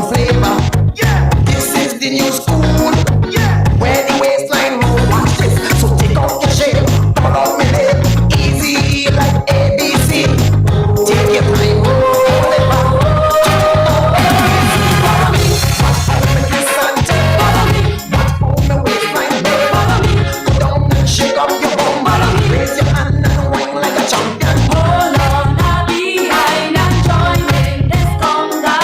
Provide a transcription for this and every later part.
flavor. Yeah, this is the new school. Yeah, where the waistline roll. Watch this, so take off your shape. Come on me leg, easy like ABC. Take your time, hold it back. Follow me, watch how me twist and turn. Follow me, watch how me waistline burn. Follow me, go down and shake up your bum. Follow me, raise your hand and wine like a champion. Hold on, I'll behind and join in this conga.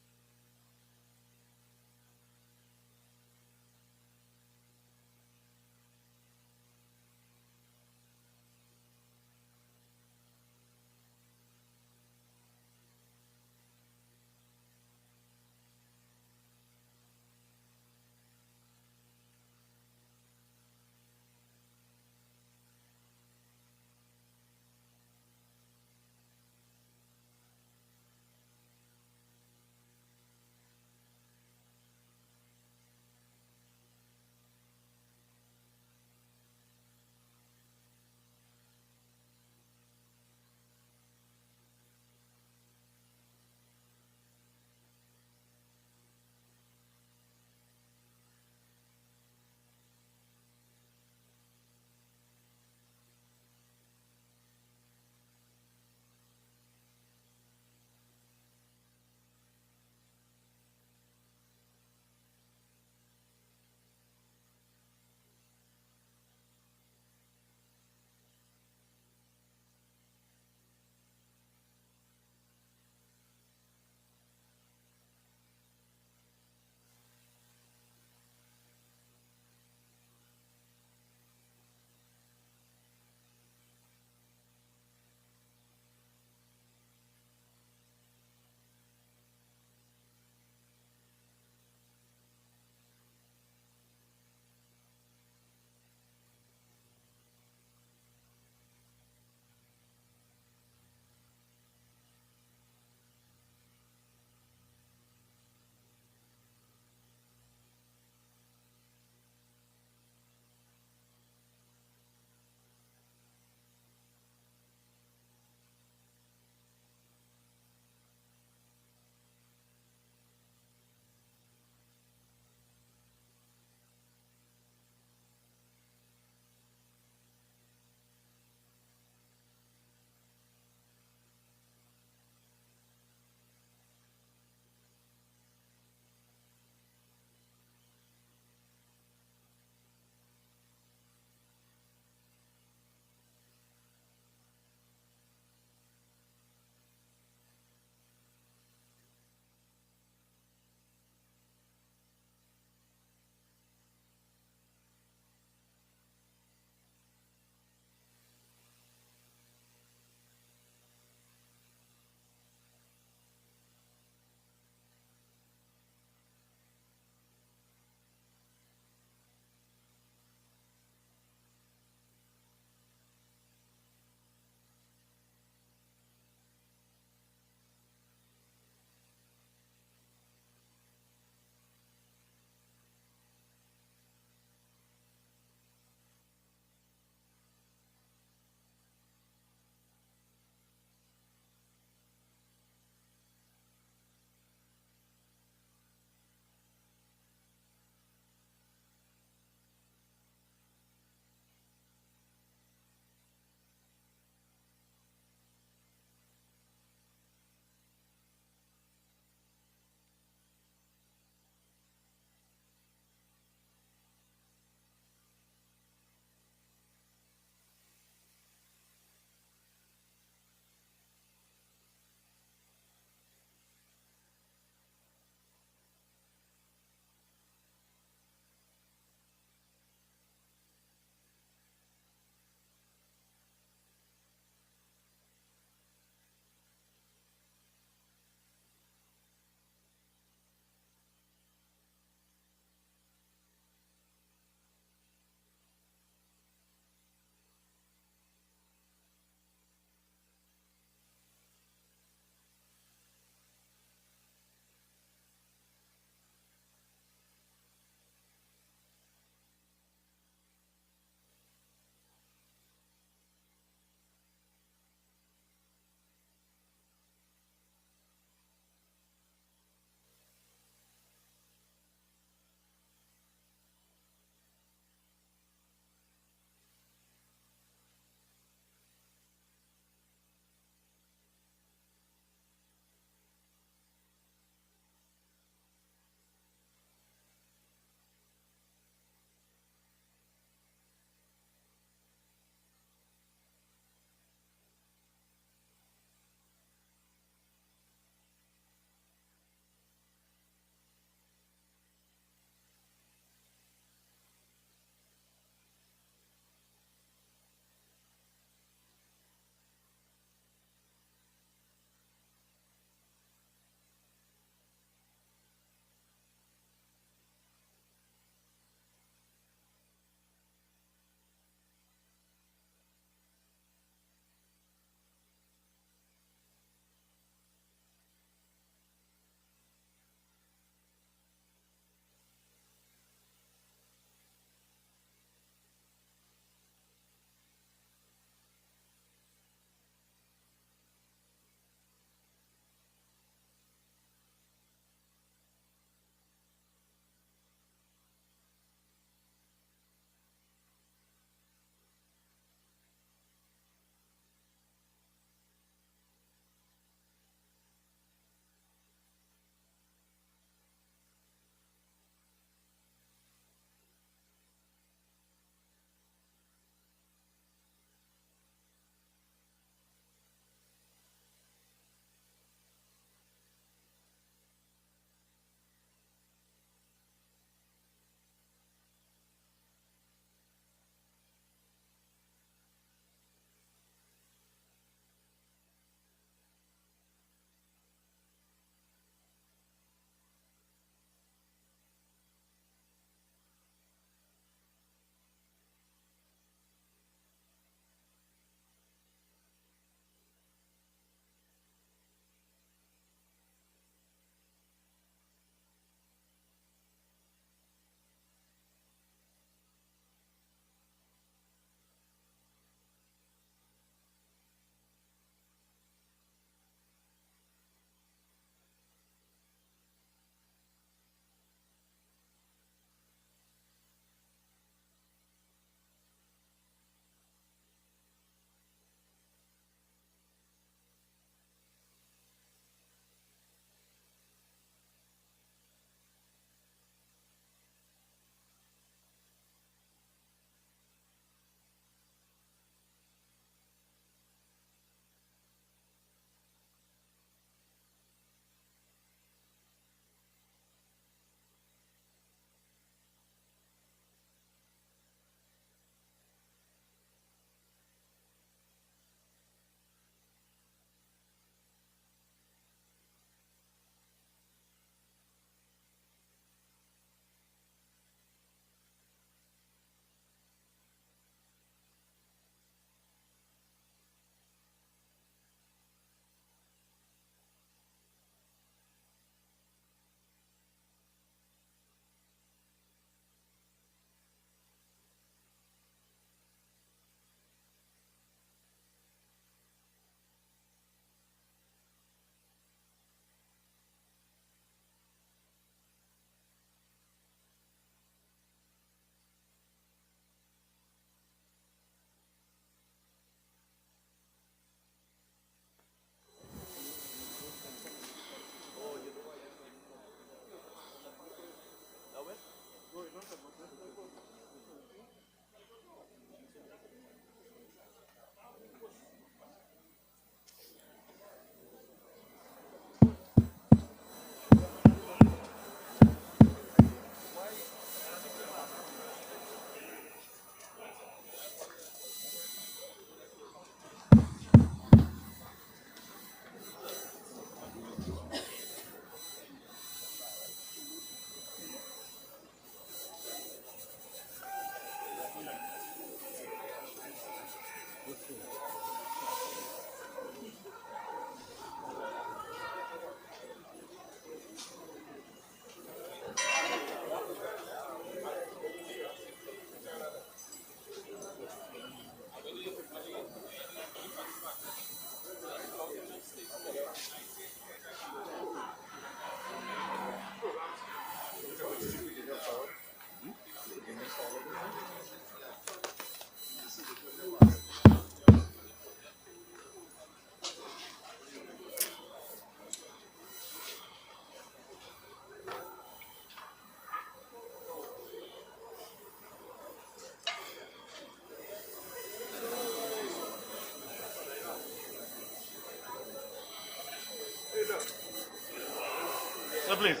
please.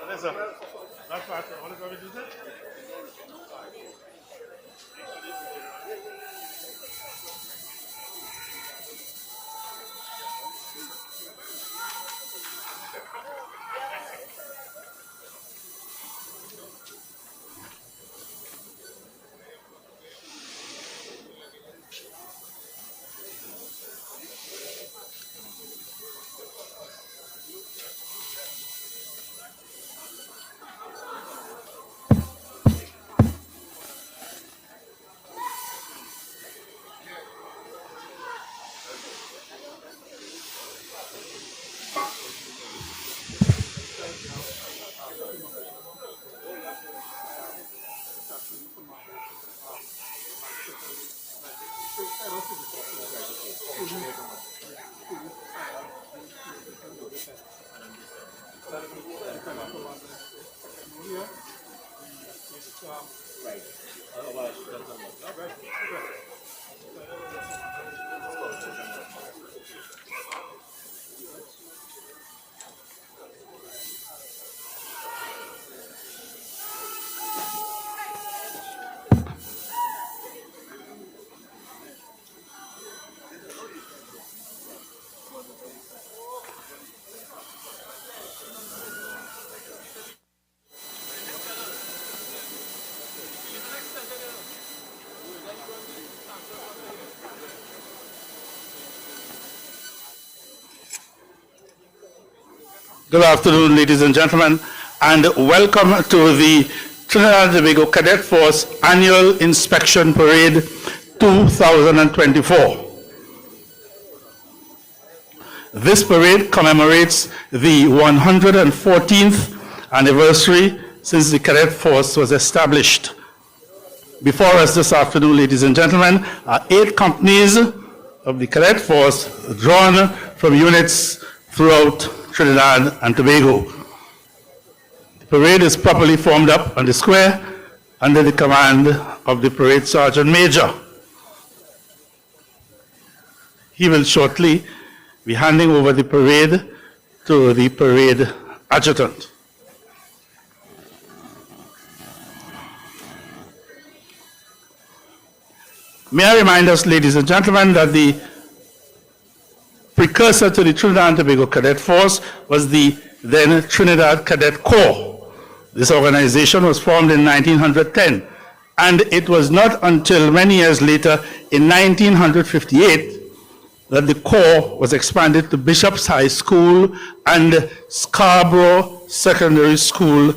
Yes, sir. That part, all is already done. Good afternoon, ladies and gentlemen, and welcome to the Trinidad and Tobago Cadet Force Annual Inspection Parade 2024. This parade commemorates the 114th anniversary since the Cadet Force was established. Before us this afternoon, ladies and gentlemen, are 8 companies of the Cadet Force drawn from units throughout Trinidad and Tobago. The parade is properly formed up on the square under the command of the Parade Sergeant Major. He will shortly be handing over the parade to the Parade Adjutant. May I remind us, ladies and gentlemen, that the precursor to the Trinidad and Tobago Cadet Force was the then Trinidad Cadet Corps. This organization was formed in 1910, and it was not until many years later, in 1958, that the Corps was expanded to Bishop's High School and Scarborough Secondary School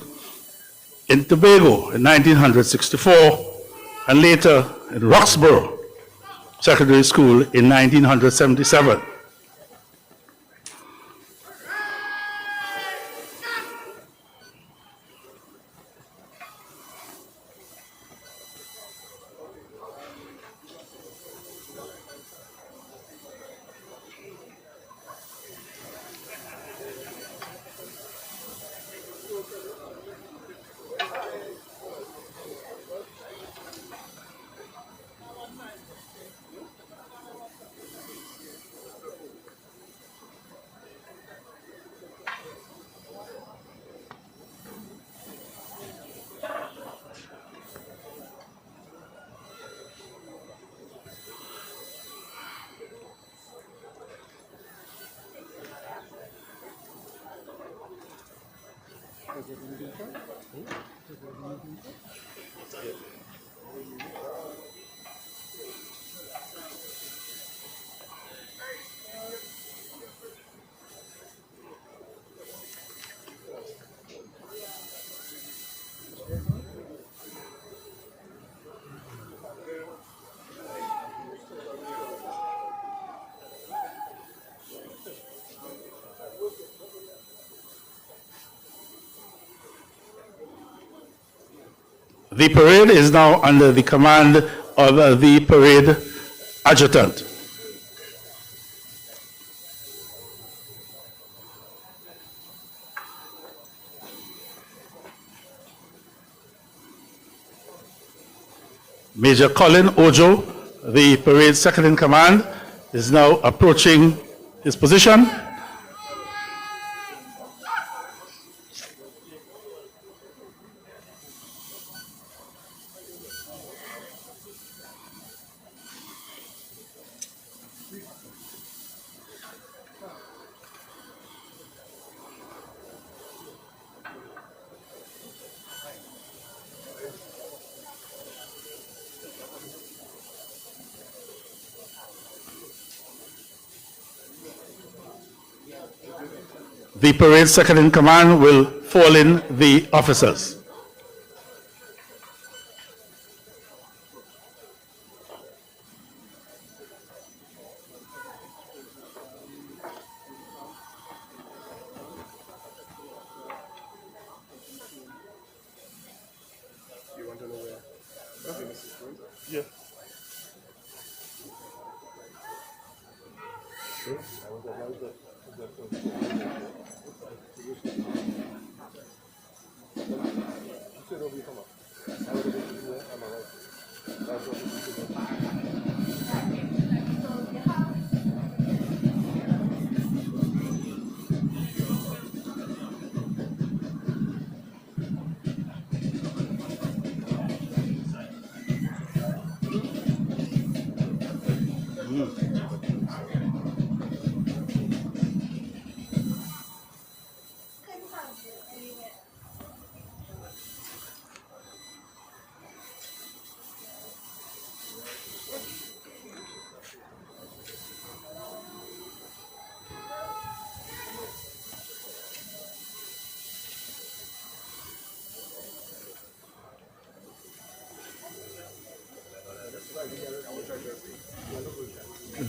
in Tobago in 1964, and later in Roxborough Secondary School in 1977. The parade is now under the command of the Parade Adjutant. Major Colin Ojo, the parade second in command, is now approaching his position. The parade second in command will fall in the officers.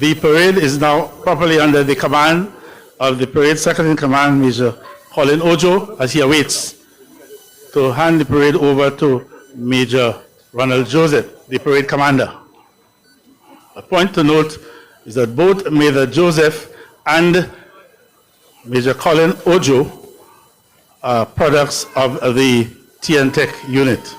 The parade is now properly under the command of the parade second in command, Major Colin Ojo, as he awaits to hand the parade over to Major Ronald Joseph, the parade commander. A point to note is that both Major Joseph and Major Colin Ojo are products of the Ttcf unit.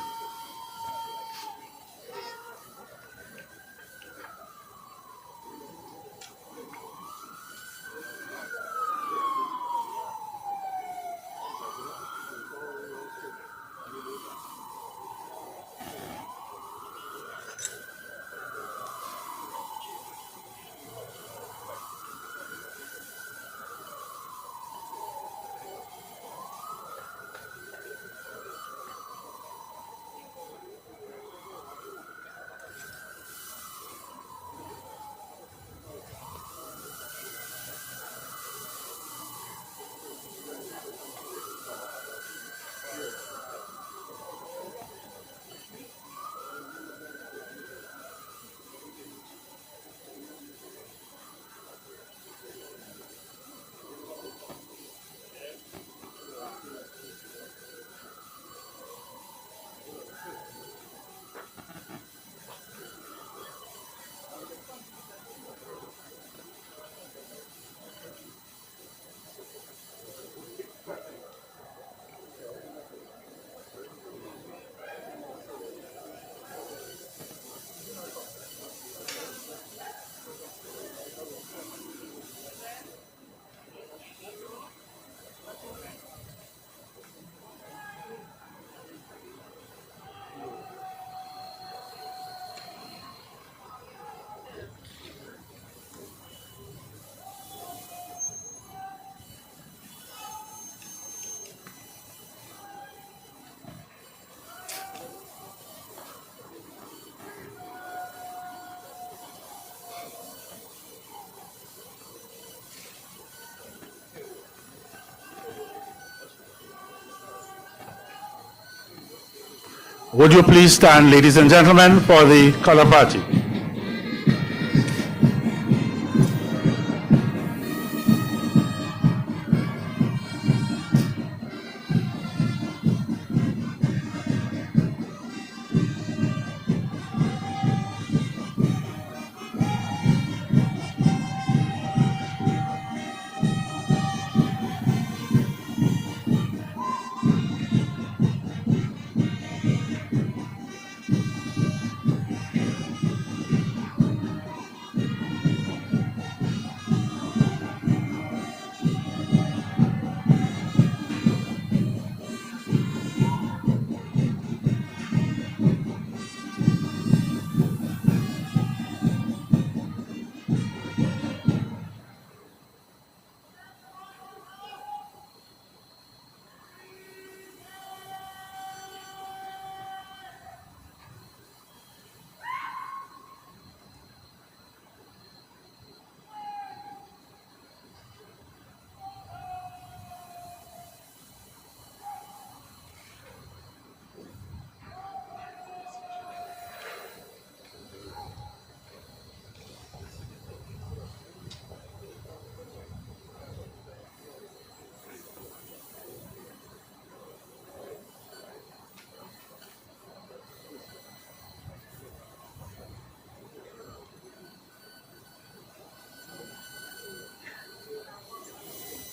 Would you please stand, ladies and gentlemen, for the color party?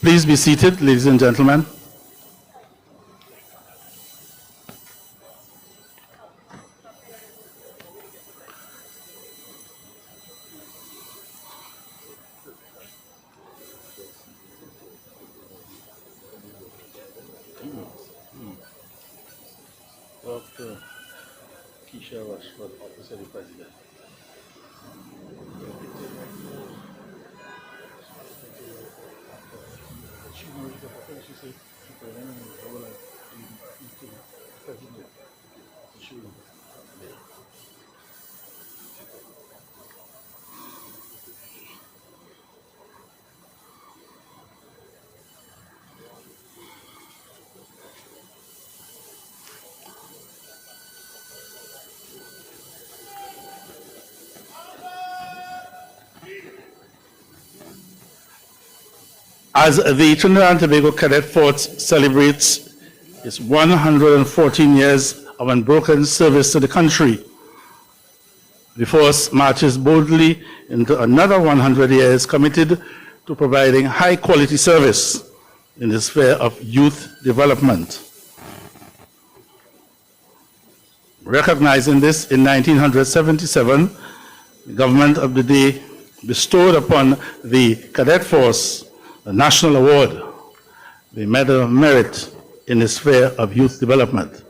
Please be seated, ladies and gentlemen. Dr. Keisha Rushford, Officer of the President. As the Trinidad and Tobago Cadet Force celebrates its 114 years of unbroken service to the country, the force marches boldly into another 100 years committed to providing high-quality service in the sphere of youth development. Recognizing this, in 1977, the government of the day bestowed upon the Cadet Force a national award, the Medal of Merit in the sphere of youth development.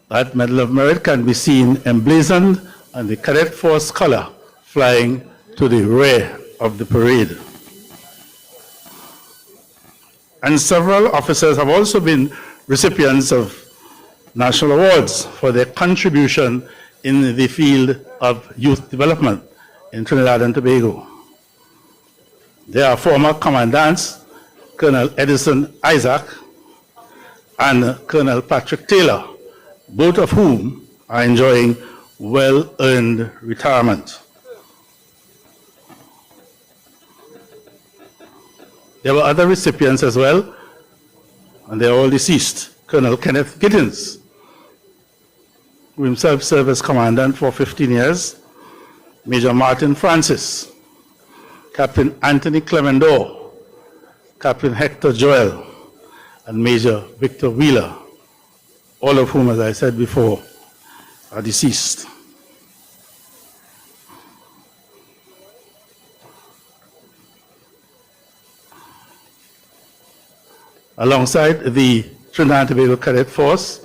That Medal of Merit can be seen emblazoned on the Cadet Force color flying to the rear of the parade. And several officers have also been recipients of national awards for their contribution in the field of youth development in Trinidad and Tobago. There are former commandants, Colonel Edison Isaac and Colonel Patrick Taylor, both of whom are enjoying well-earned retirement. There were other recipients as well, and they are all deceased. Colonel Kenneth Giddens, who himself served as commandant for 15 years, Major Martin Francis, Captain Anthony Clemendor, Captain Hector Joel, and Major Victor Wheeler, all of whom, as I said before, are deceased. Alongside the Trinidad and Tobago Cadet Force,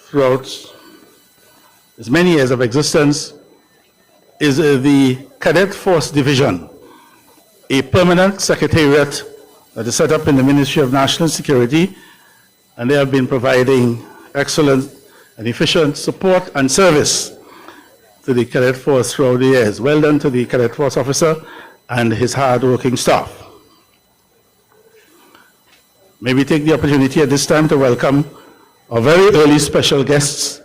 throughout its many years of existence, is the Cadet Force Division, a permanent secretariat that is set up in the Ministry of National Security, and they have been providing excellent and efficient support and service to the Cadet Force throughout the years. Well done to the Cadet Force officer and his hard-working staff. May we take the opportunity at this time to welcome our very early special guests,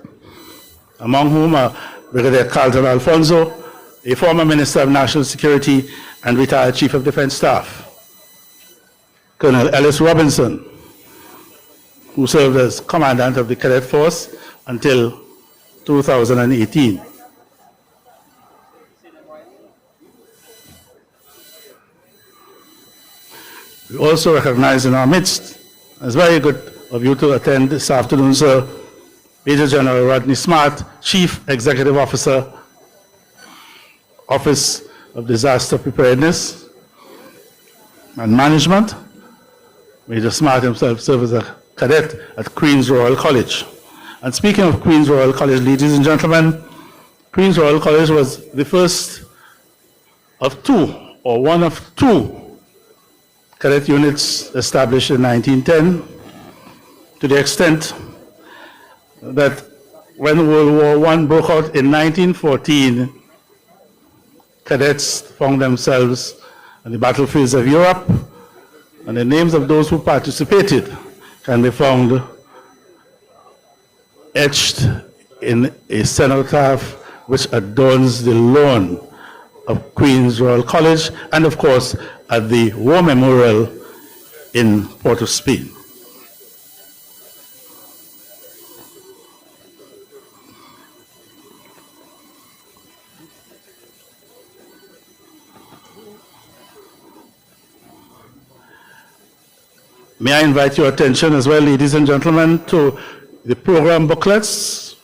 among whom are Brigadier Carlton Alfonso, a former Minister of National Security and retired Chief of Defense Staff, Colonel Ellis Robinson, who served as Commandant of the Cadet Force until 2018. We also recognize in our midst, it's very good of you to attend this afternoon, sir, Major General Rodney Smart, Chief Executive Officer, Office of Disaster Preparedness and Management. Major Smart himself served as a cadet at Queen's Royal College. And speaking of Queen's Royal College, ladies and gentlemen, Queen's Royal College was the first of two, or one of two, cadet units established in 1910, to the extent that when World War I broke out in 1914, cadets found themselves on the battlefields of Europe, and the names of those who participated can be found etched in a cenotaph which adorns the lawn of Queen's Royal College, and of course at the War Memorial in Port of Spain. May I invite your attention as well, ladies and gentlemen, to the program booklets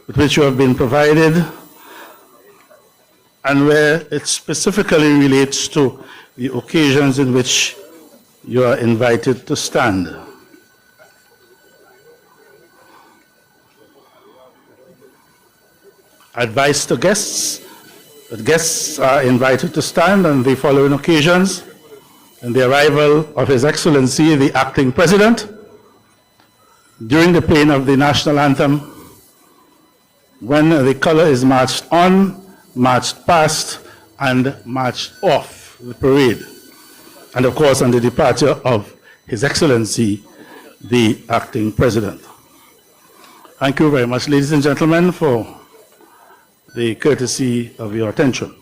with which you have been provided and where it specifically relates to the occasions in which you are invited to stand. Advice to guests that guests are invited to stand on the following occasions: in the arrival of His Excellency the Acting President, during the playing of the national anthem, when the color is marched on, marched past, and marched off the parade, and of course on the departure of His Excellency the Acting President. Thank you very much, ladies and gentlemen, for the courtesy of your attention.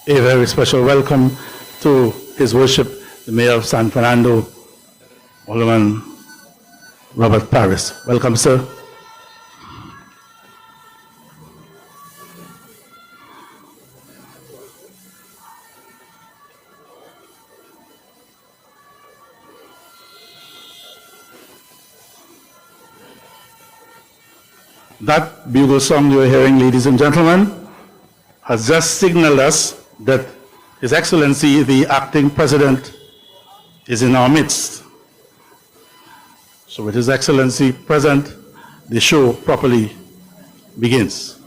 A very special welcome to His Worship, the Mayor of San Fernando, Alderman Robert Paris. Welcome, sir. That bugle song you are hearing, ladies and gentlemen, has just signaled us that His Excellency, the Acting President, is in our midst. So with His Excellency present, the show properly begins.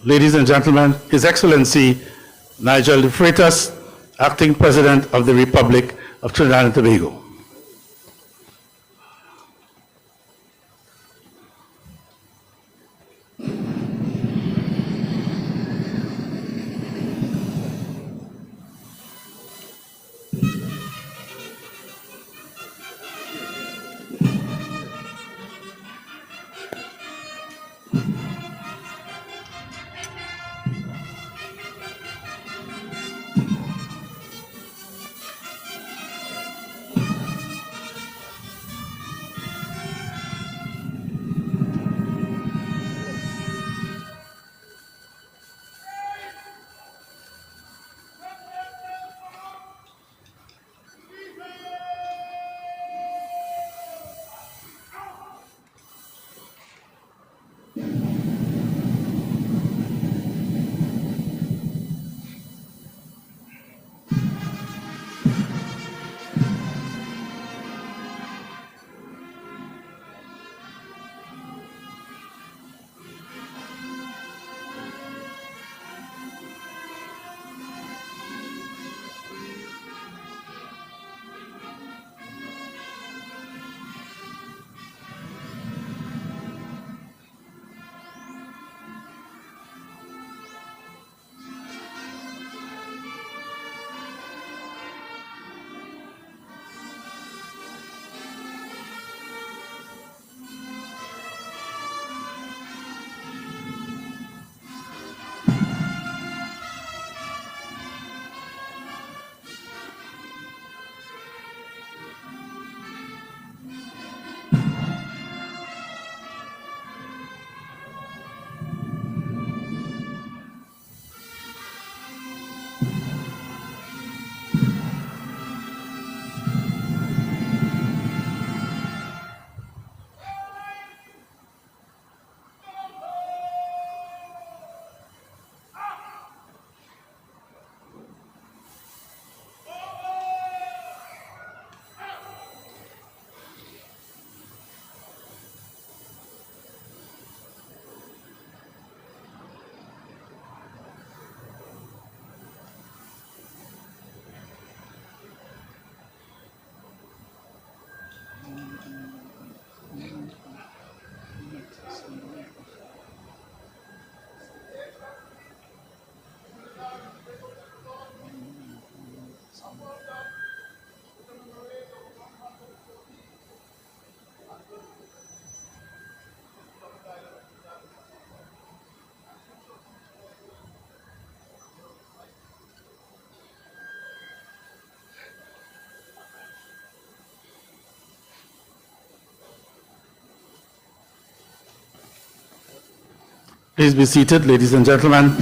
Ladies and gentlemen, His Excellency Nigel de Freitas, Acting President of the Republic of Trinidad and Tobago. Please be seated, ladies and gentlemen.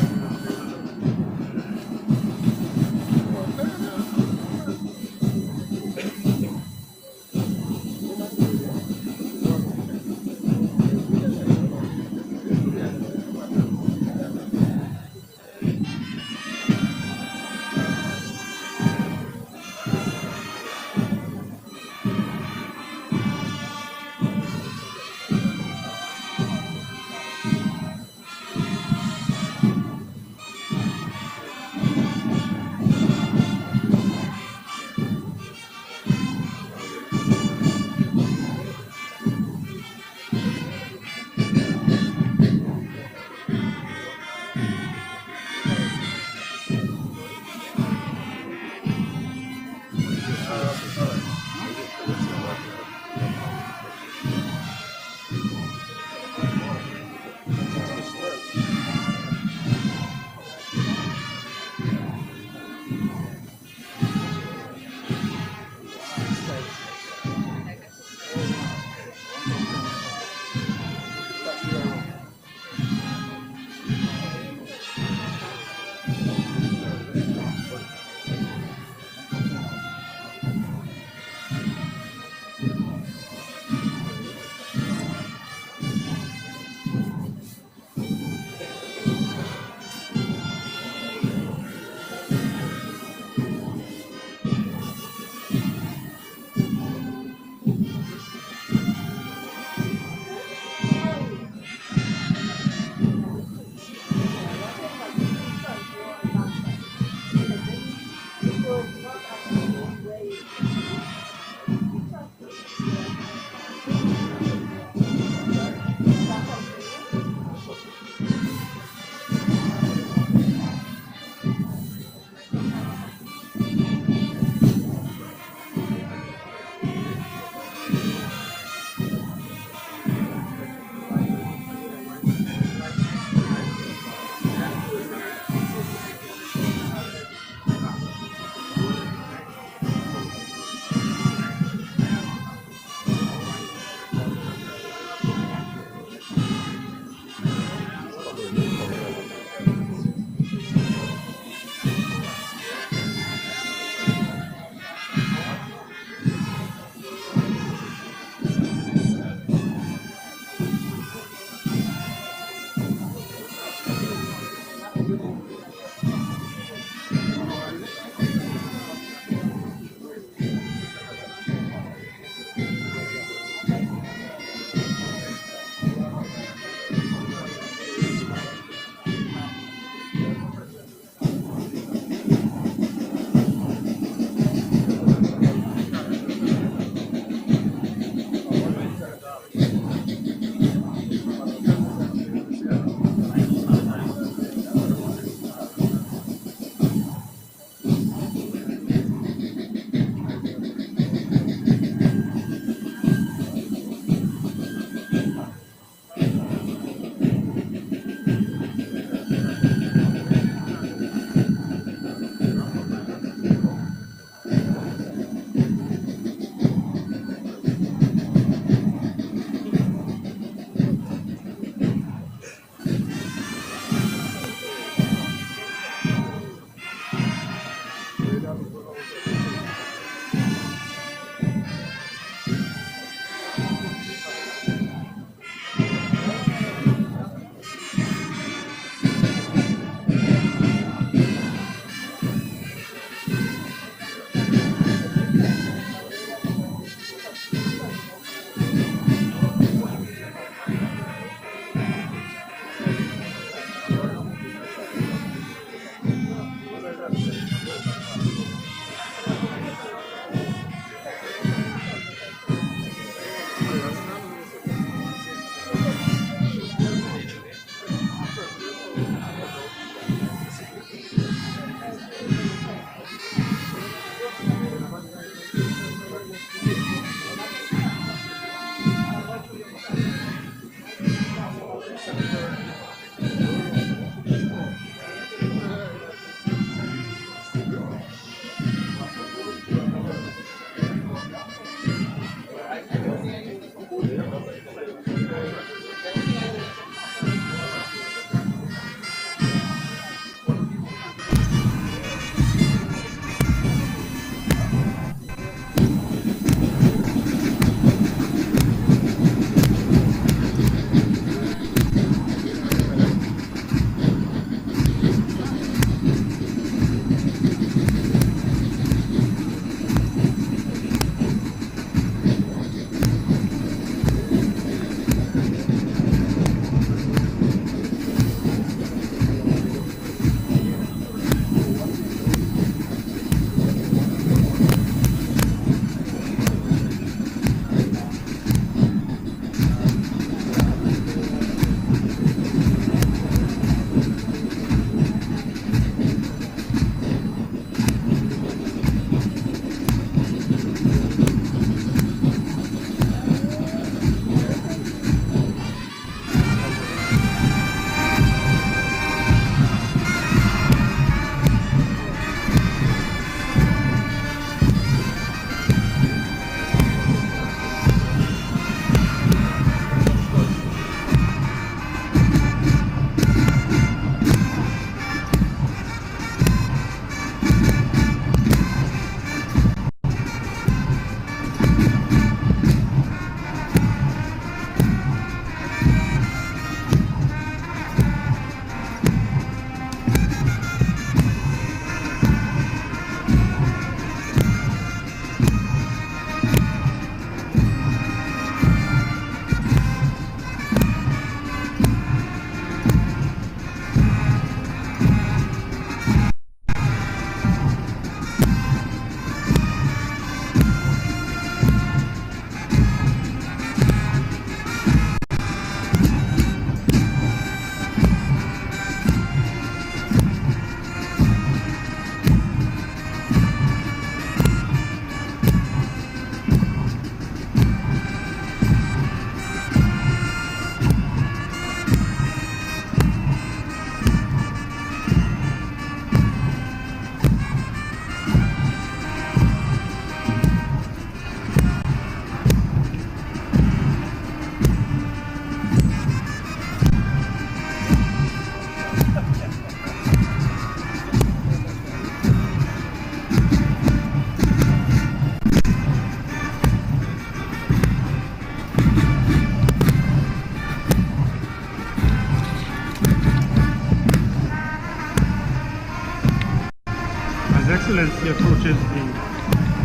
Excellency approaches the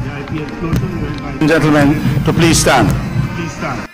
VIP explosion. Gentlemen, to please stand. Please stand.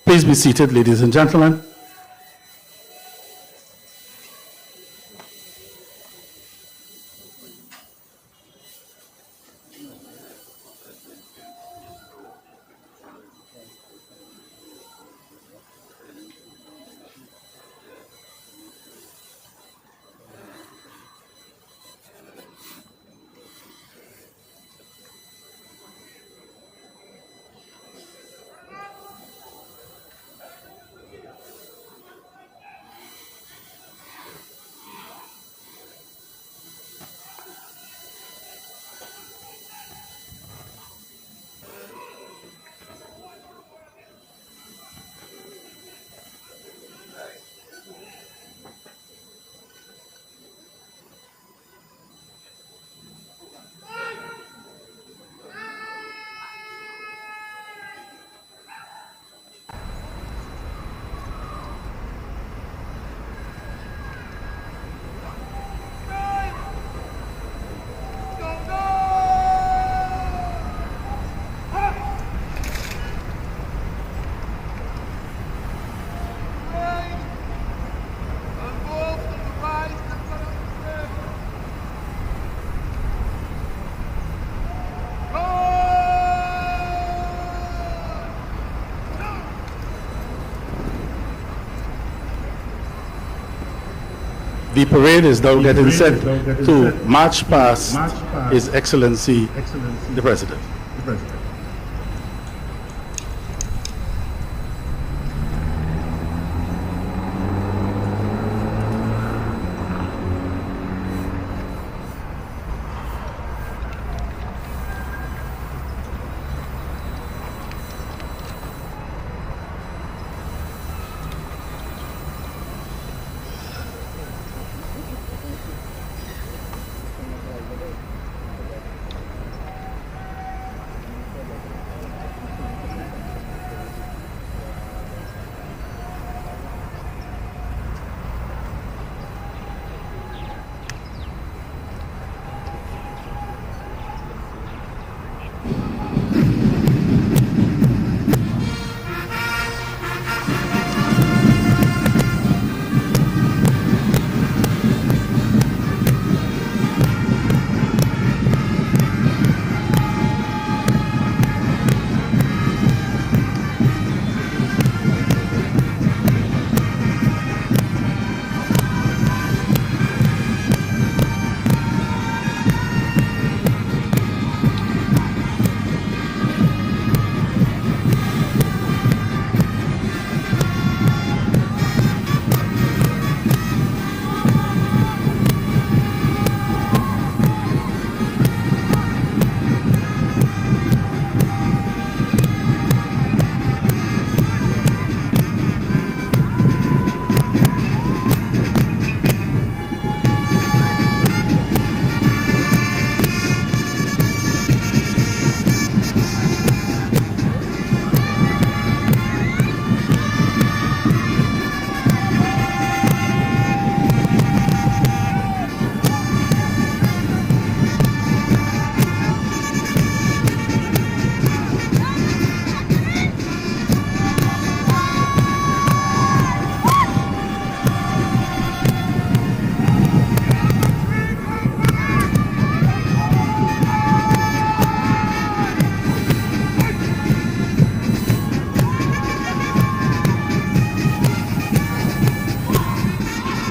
Please be seated, ladies and gentlemen. The parade is now getting set to march past His Excellency, the President.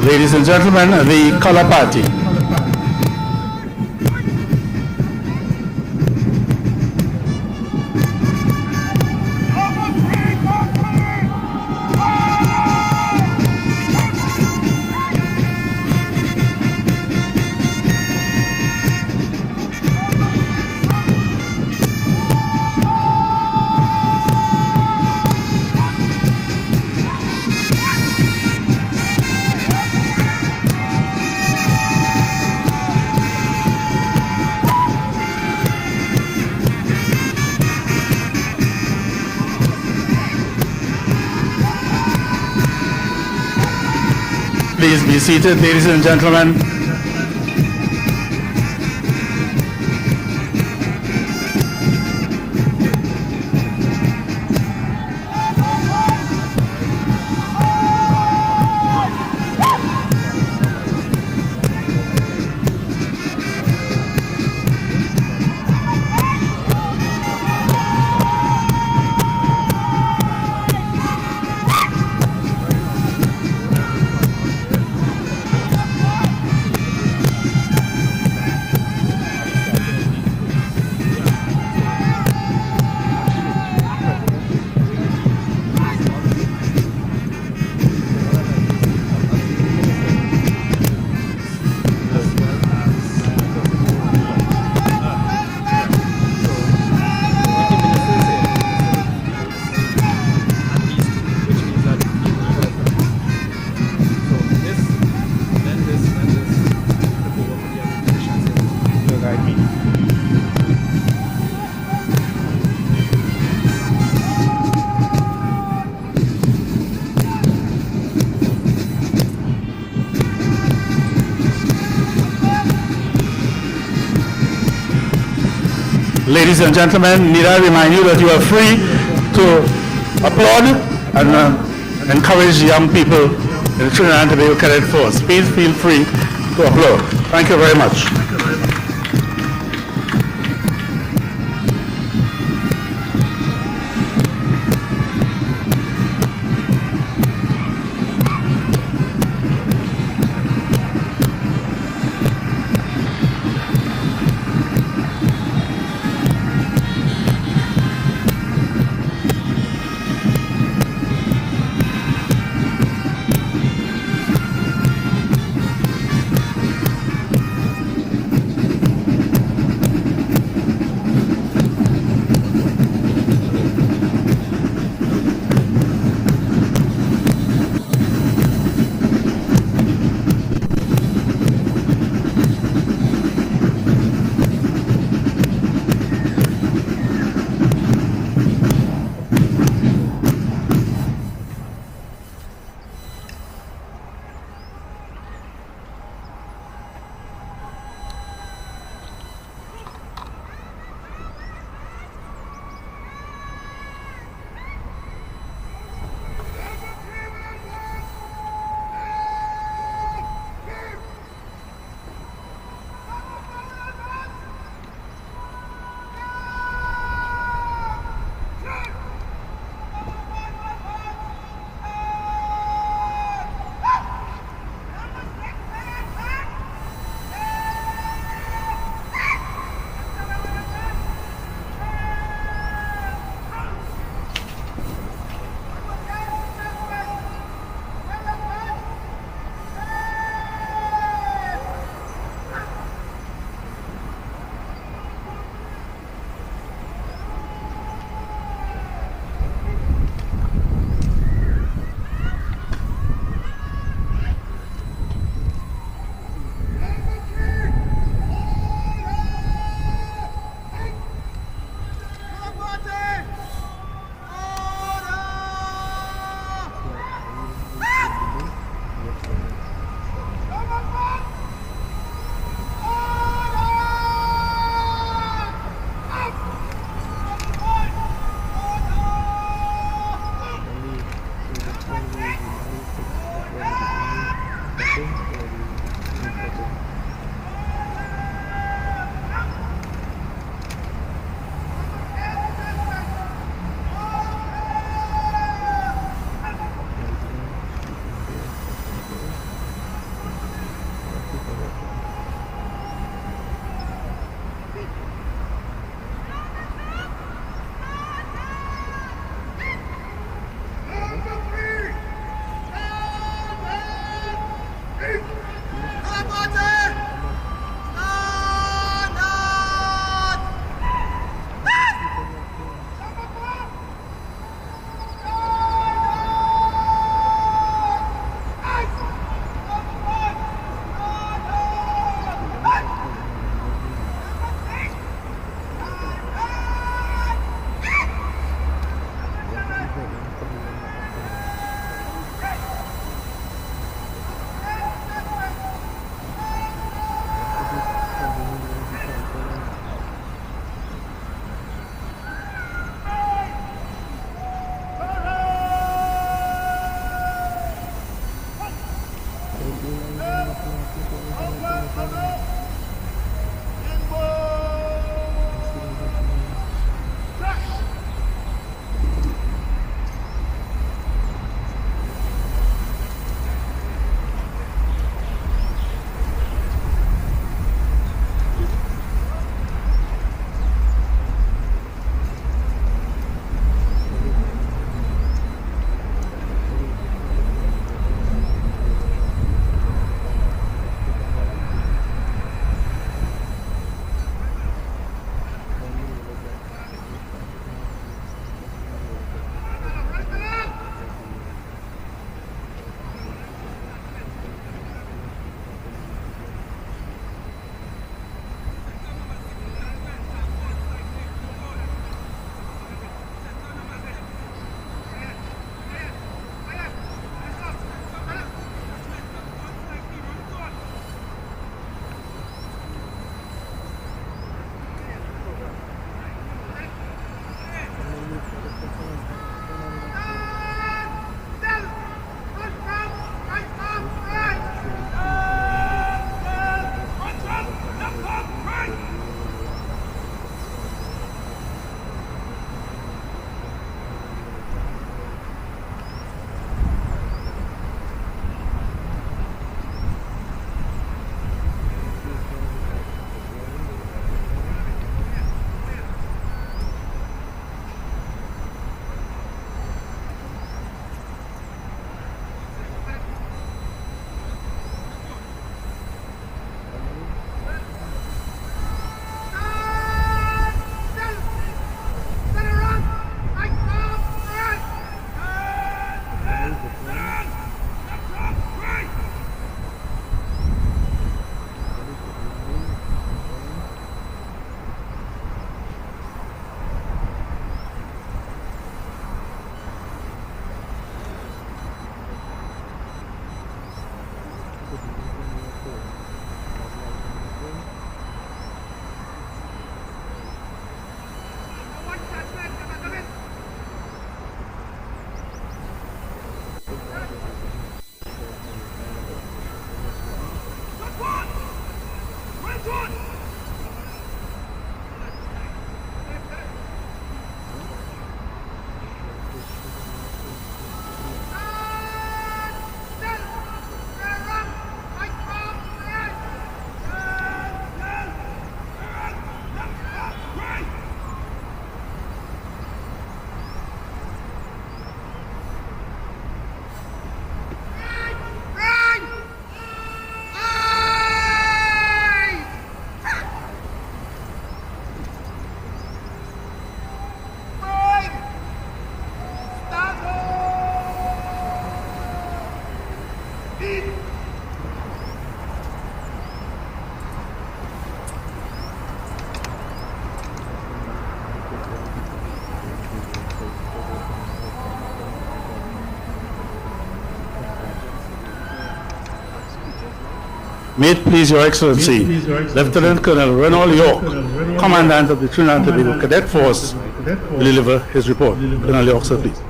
Ladies and gentlemen, the color party. Please be seated, ladies and gentlemen. Ladies and gentlemen, need I remind you that you are free to applaud and encourage young people in the Trinidad and Tobago Cadet Force. Please feel free to applaud. Thank you very much. May it please Your Excellency, Lieutenant Colonel Renald York, Commandant of the Trinidad and Tobago Cadet Force, will deliver his report. Colonel York, sir, please.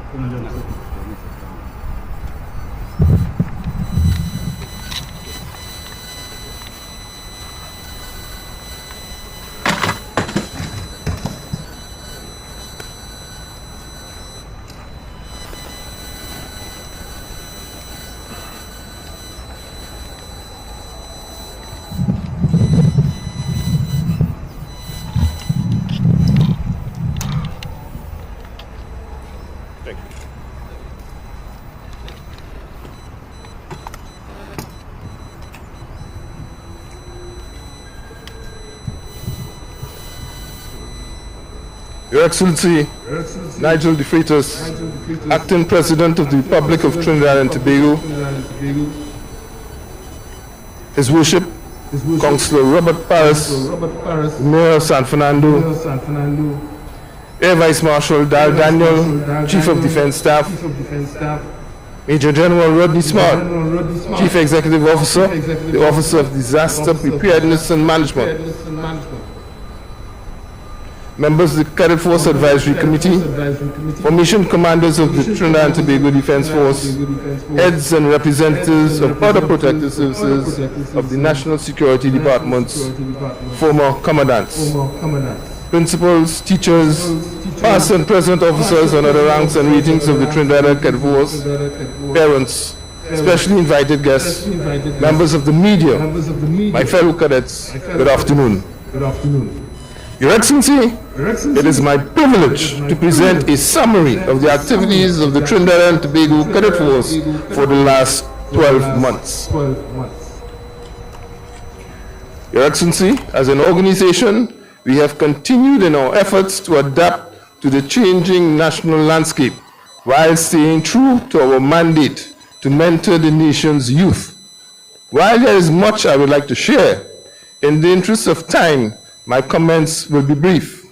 Your Excellency, Nigel de Freitas, Acting President of the Republic of Trinidad and Tobago, His Worship, Councillor Robert Paris, Mayor of San Fernando, Air Vice Marshal Dal Daniel, Chief of Defence Staff, Major General Rodney Smart, Chief Executive Officer, the Officer of Disaster Preparedness and Management, members of the Cadet Force Advisory Committee, formation commanders of the Trinidad and Tobago Defence Force, heads and representatives of other protective services of the National Security Department's former commandants, principals, teachers, past and present officers and other ranks and ratings of the Trinidad Cadet Force, parents, specially invited guests, members of the media, my fellow cadets, good afternoon. Your Excellency, it is my privilege to present a summary of the activities of the Trinidad and Tobago Cadet Force for the last 12 months. Your Excellency, as an organization, we have continued in our efforts to adapt to the changing national landscape while staying true to our mandate to mentor the nation's youth. While there is much I would like to share, in the interest of time, my comments will be brief.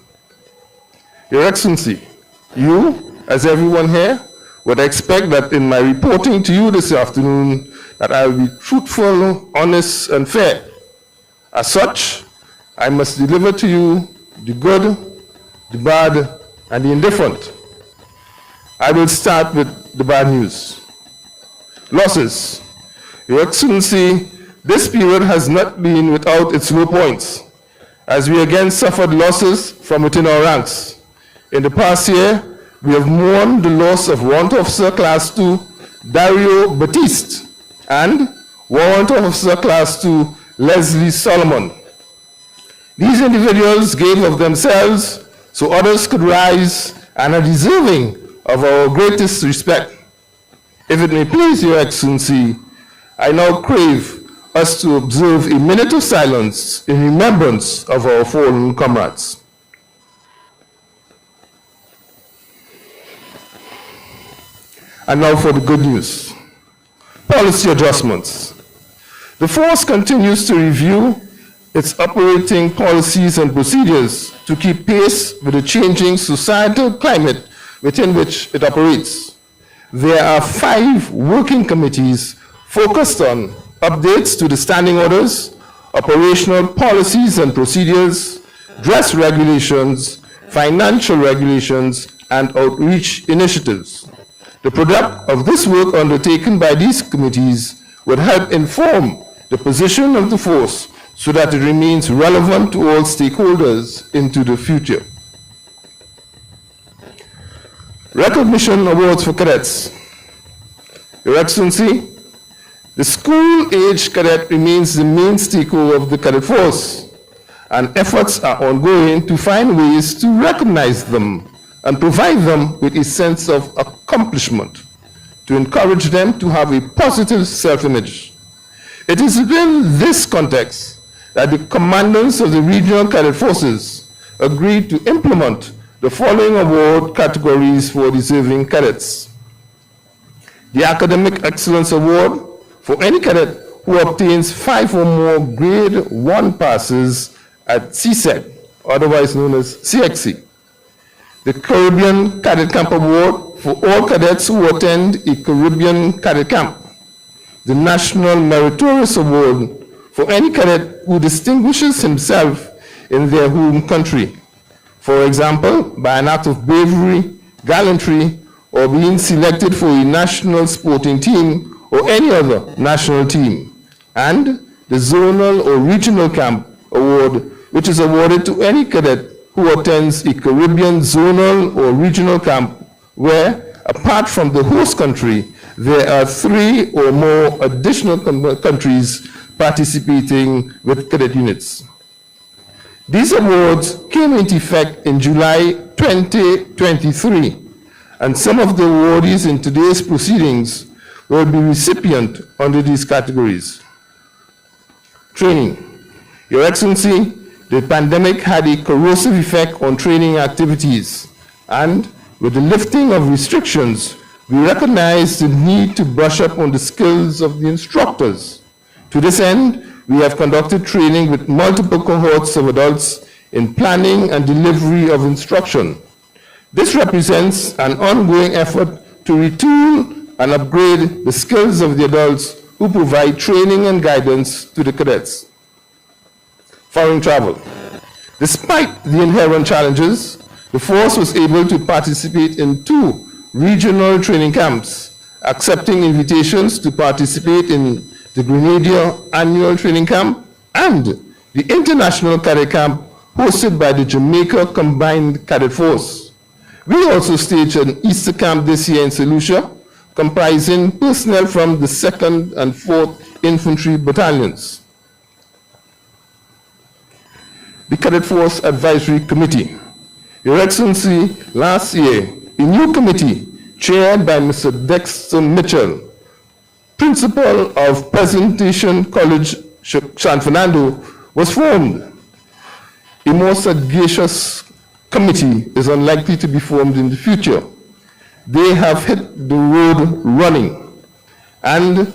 Your Excellency, you, as everyone here, would expect that in my reporting to you this afternoon, that I will be truthful, honest, and fair. As such, I must deliver to you the good, the bad, and the indifferent. I will start with the bad news. Losses. Your Excellency, this period has not been without its low points, as we again suffered losses from within our ranks. In the past year, we have mourned the loss of Warrant Officer Class 2 Dario Batiste and Warrant Officer Class 2 Leslie Solomon. These individuals gave of themselves so others could rise and are deserving of our greatest respect. If it may please Your Excellency, I now crave us to observe a minute of silence in remembrance of our fallen comrades. And now for the good news. Policy adjustments. The force continues to review its operating policies and procedures to keep pace with the changing societal climate within which it operates. There are 5 working committees focused on updates to the standing orders, operational policies and procedures, dress regulations, financial regulations, and outreach initiatives. The product of this work undertaken by these committees would help inform the position of the force so that it remains relevant to all stakeholders into the future. Recognition awards for cadets. Your Excellency, the school-age cadet remains the main stakeholder of the cadet force, and efforts are ongoing to find ways to recognize them and provide them with a sense of accomplishment, to encourage them to have a positive self-image. It is within this context that the commandants of the regional cadet forces agreed to implement the following award categories for deserving cadets. The Academic Excellence Award for any cadet who obtains 5 or more grade 1 passes at CSEC, otherwise known as CXC. The Caribbean Cadet Camp Award for all cadets who attend a Caribbean Cadet Camp. The National Meritorious Award for any cadet who distinguishes himself in their home country. For example, by an act of bravery, gallantry, or being selected for a national sporting team or any other national team. And the Zonal or Regional Camp Award, which is awarded to any cadet who attends a Caribbean zonal or regional camp where, apart from the host country, there are 3 or more additional countries participating with cadet units. These awards came into effect in July 2023, and some of the awardees in today's proceedings will be recipient under these categories. Training. Your Excellency, the pandemic had a corrosive effect on training activities, and with the lifting of restrictions, we recognize the need to brush up on the skills of the instructors. To this end, we have conducted training with multiple cohorts of adults in planning and delivery of instruction. This represents an ongoing effort to retool and upgrade the skills of the adults who provide training and guidance to the cadets. Foreign travel. Despite the inherent challenges, the force was able to participate in 2 regional training camps, accepting invitations to participate in the Grenadier Annual Training Camp and the International Cadet Camp hosted by the Jamaica Combined Cadet Force. We also staged an Easter camp this year in St. Lucia, comprising personnel from the 2nd and 4th Infantry Battalions. The Cadet Force Advisory Committee. Your Excellency, last year, a new committee chaired by Mr. Dexter Mitchell, Principal of Presentation College, San Fernando, was formed. A more sagacious committee is unlikely to be formed in the future. They have hit the road running, and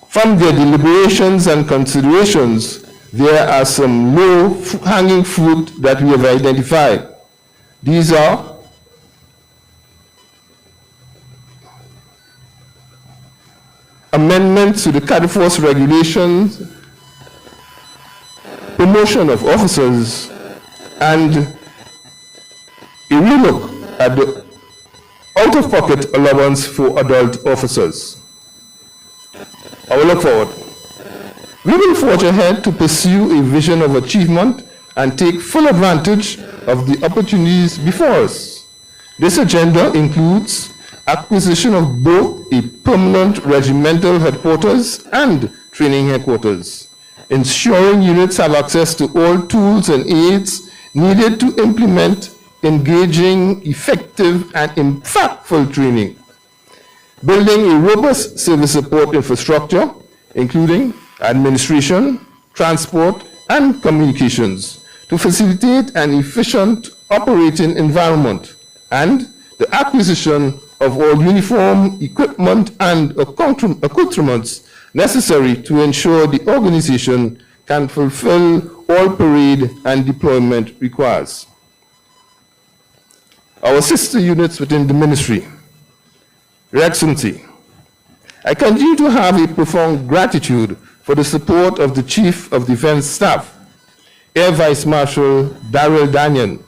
from their deliberations and considerations, there are some low-hanging fruit that we have identified. These are amendments to the Cadet Force regulations, promotion of officers, and a relook at the out-of-pocket allowance for adult officers. I will look forward. We will forge ahead to pursue a vision of achievement and take full advantage of the opportunities before us. This agenda includes acquisition of both a permanent regimental headquarters and training headquarters, ensuring units have access to all tools and aids needed to implement engaging, effective, and impactful training, building a robust service support infrastructure, including administration, transport, and communications, to facilitate an efficient operating environment, and the acquisition of all uniform, equipment, and accoutrements necessary to ensure the organization can fulfill all parade and deployment requires. Our sister units within the ministry. Your Excellency, I continue to have a profound gratitude for the support of the Chief of Defense Staff, Air Vice Marshal Daryl Danyan,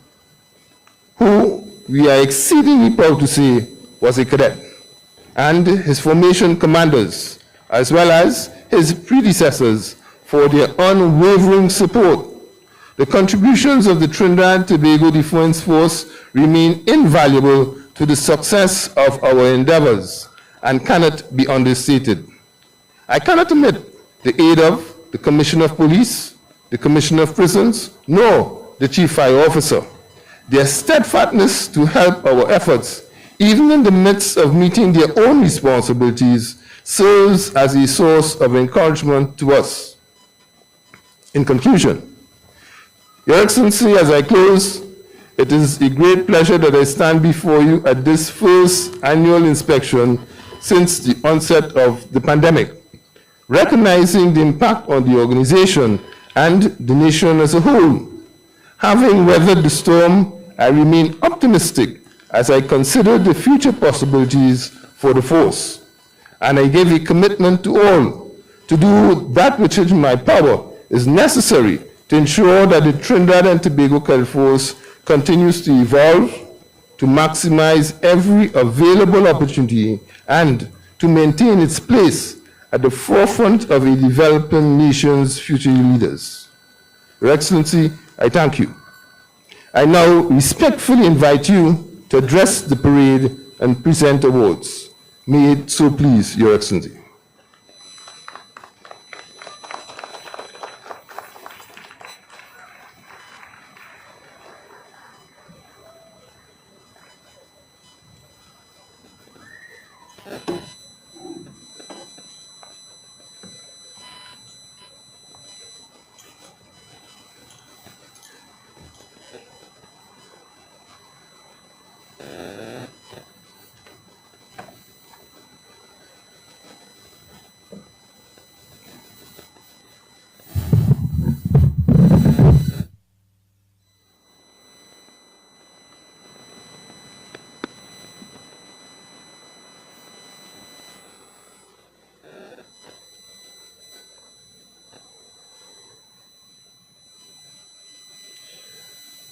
who we are exceedingly proud to say was a cadet, and his formation commanders, as well as his predecessors, for their unwavering support. The contributions of the Trinidad Tobago Defense Force remain invaluable to the success of our endeavors and cannot be understated. I cannot omit the aid of the Commissioner of Police, the Commissioner of Prisons, nor the Chief Fire Officer. Their steadfastness to help our efforts, even in the midst of meeting their own responsibilities, serves as a source of encouragement to us. In conclusion, Your Excellency, as I close, it is a great pleasure that I stand before you at this first annual inspection since the onset of the pandemic, recognizing the impact on the organization and the nation as a whole. Having weathered the storm, I remain optimistic as I consider the future possibilities for the force. And I give a commitment to all to do that which is in my power is necessary to ensure that the Trinidad and Tobago Cadet Force continues to evolve, to maximize every available opportunity, and to maintain its place at the forefront of a developing nation's future leaders. Your Excellency, I thank you. I now respectfully invite you to address the parade and present awards. May it so please Your Excellency.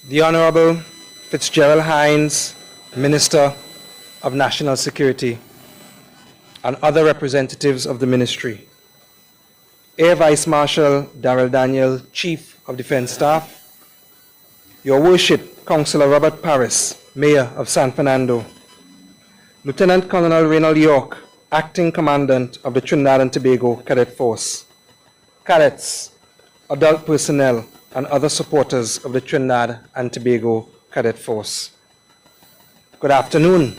The Honorable Fitzgerald Hines, Minister of National Security, and other representatives of the Ministry, Air Vice Marshal Darrell Daniel, Chief of Defense Staff, Your Worship, Councillor Robert Paris, Mayor of San Fernando, Lieutenant Colonel Reynald York, Acting Commandant of the Trinidad and Tobago Cadet Force, cadets, adult personnel, and other supporters of the Trinidad and Tobago Cadet Force. Good afternoon.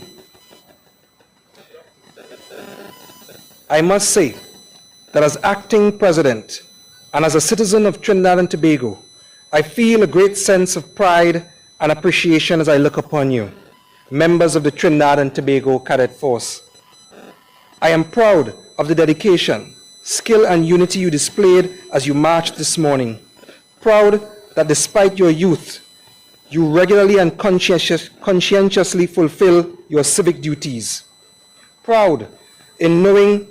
I must say that as acting president and as a citizen of Trinidad and Tobago, I feel a great sense of pride and appreciation as I look upon you, members of the Trinidad and Tobago Cadet Force. I am proud of the dedication, skill, and unity you displayed as you marched this morning. Proud that despite your youth, you regularly and conscientiously fulfill your civic duties. Proud in knowing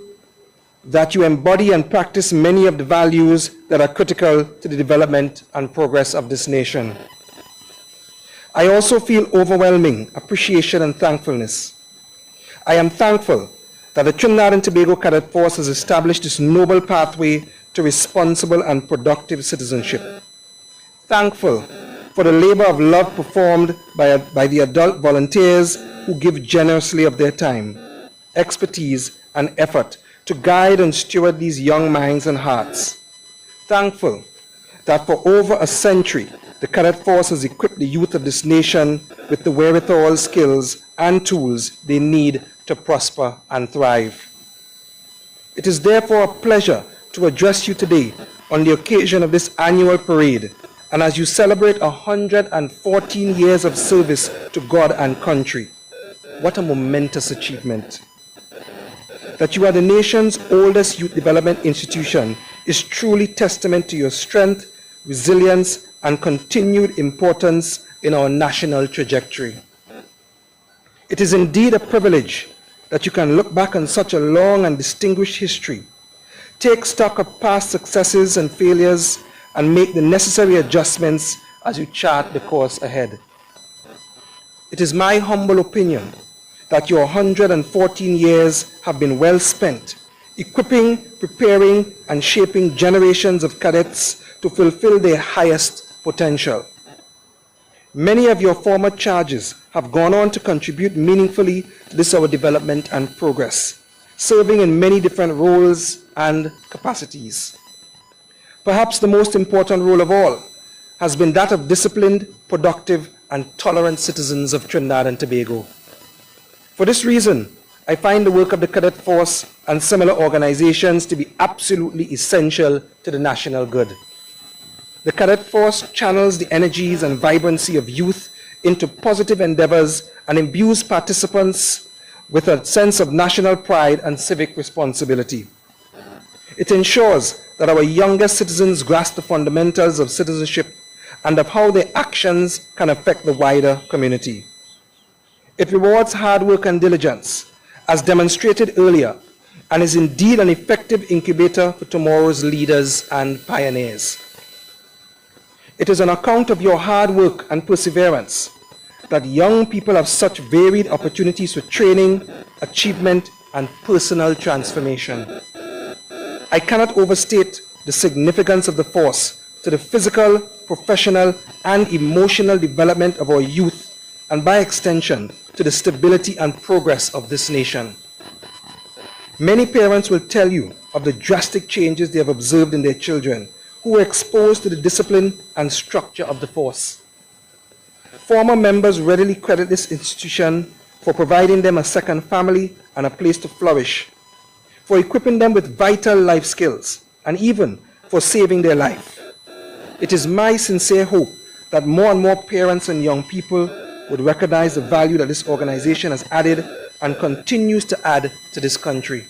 that you embody and practice many of the values that are critical to the development and progress of this nation. I also feel overwhelming appreciation and thankfulness. I am thankful that the Trinidad and Tobago Cadet Force has established this noble pathway to responsible and productive citizenship. Thankful for the labor of love performed by the adult volunteers who give generously of their time, expertise, and effort to guide and steward these young minds and hearts. Thankful that for over a century, the Cadet Force has equipped the youth of this nation with the wherewithal, skills, and tools they need to prosper and thrive. It is therefore a pleasure to address you today on the occasion of this annual parade, and as you celebrate 114 years of service to God and country. What a momentous achievement. That you are the nation's oldest youth development institution is truly testament to your strength, resilience, and continued importance in our national trajectory. It is indeed a privilege that you can look back on such a long and distinguished history, take stock of past successes and failures, and make the necessary adjustments as you chart the course ahead. It is my humble opinion that your 114 years have been well spent, equipping, preparing, and shaping generations of cadets to fulfill their highest potential. Many of your former charges have gone on to contribute meaningfully to this our development and progress, serving in many different roles and capacities. Perhaps the most important role of all has been that of disciplined, productive, and tolerant citizens of Trinidad and Tobago. For this reason, I find the work of the Cadet Force and similar organizations to be absolutely essential to the national good. The Cadet Force channels the energies and vibrancy of youth into positive endeavors and imbues participants with a sense of national pride and civic responsibility. It ensures that our younger citizens grasp the fundamentals of citizenship and of how their actions can affect the wider community. It rewards hard work and diligence, as demonstrated earlier, and is indeed an effective incubator for tomorrow's leaders and pioneers. It is on account of your hard work and perseverance that young people have such varied opportunities for training, achievement, and personal transformation. I cannot overstate the significance of the force to the physical, professional, and emotional development of our youth, and by extension, to the stability and progress of this nation. Many parents will tell you of the drastic changes they have observed in their children who were exposed to the discipline and structure of the force. Former members readily credit this institution for providing them a second family and a place to flourish, for equipping them with vital life skills, and even for saving their life. It is my sincere hope that more and more parents and young people would recognize the value that this organization has added and continues to add to this country.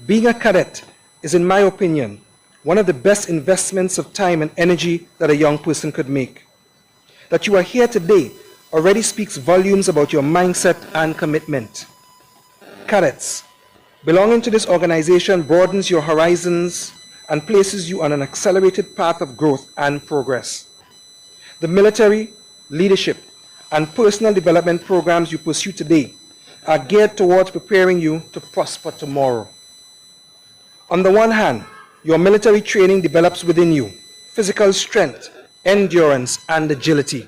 Being a cadet is, in my opinion, one of the best investments of time and energy that a young person could make. That you are here today already speaks volumes about your mindset and commitment. Cadets, belonging to this organization broadens your horizons and places you on an accelerated path of growth and progress. The military, leadership, and personal development programs you pursue today are geared towards preparing you to prosper tomorrow. On the one hand, your military training develops within you physical strength, endurance, and agility.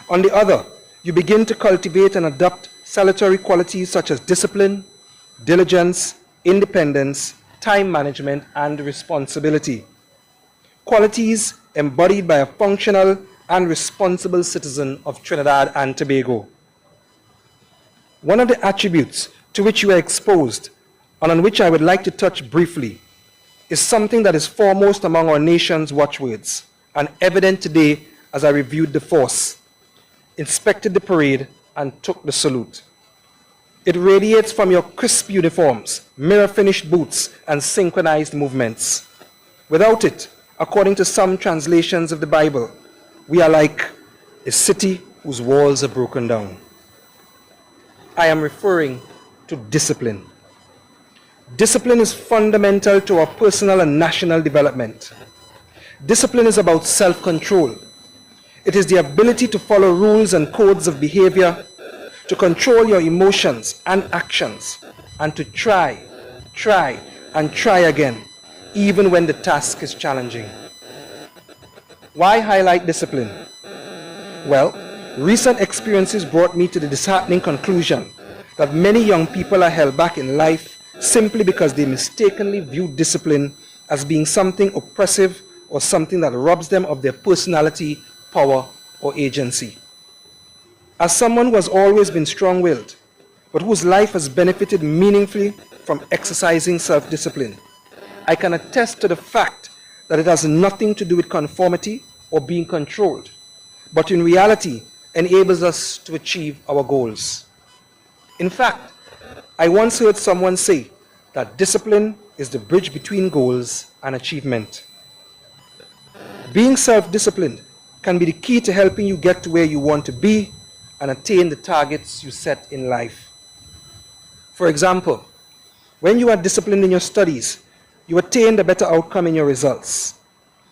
On the other, you begin to cultivate and adopt salutary qualities such as discipline, diligence, independence, time management, and responsibility. Qualities embodied by a functional and responsible citizen of Trinidad and Tobago. One of the attributes to which you are exposed, and on which I would like to touch briefly, is something that is foremost among our nation's watchwords, and evident today as I reviewed the force, inspected the parade, and took the salute. It radiates from your crisp uniforms, mirror-finished boots, and synchronized movements. Without it, according to some translations of the Bible, we are like a city whose walls are broken down. I am referring to discipline. Discipline is fundamental to our personal and national development. Discipline is about self-control. It is the ability to follow rules and codes of behavior, to control your emotions and actions, and to try again, even when the task is challenging. Why highlight discipline? Well, recent experiences brought me to the disheartening conclusion that many young people are held back in life simply because they mistakenly view discipline as being something oppressive or something that robs them of their personality, power, or agency. As someone who has always been strong-willed, but whose life has benefited meaningfully from exercising self-discipline, I can attest to the fact that it has nothing to do with conformity or being controlled, but in reality enables us to achieve our goals. In fact, I once heard someone say that discipline is the bridge between goals and achievement. Being self-disciplined can be the key to helping you get to where you want to be and attain the targets you set in life. For example, when you are disciplined in your studies, you attain a better outcome in your results.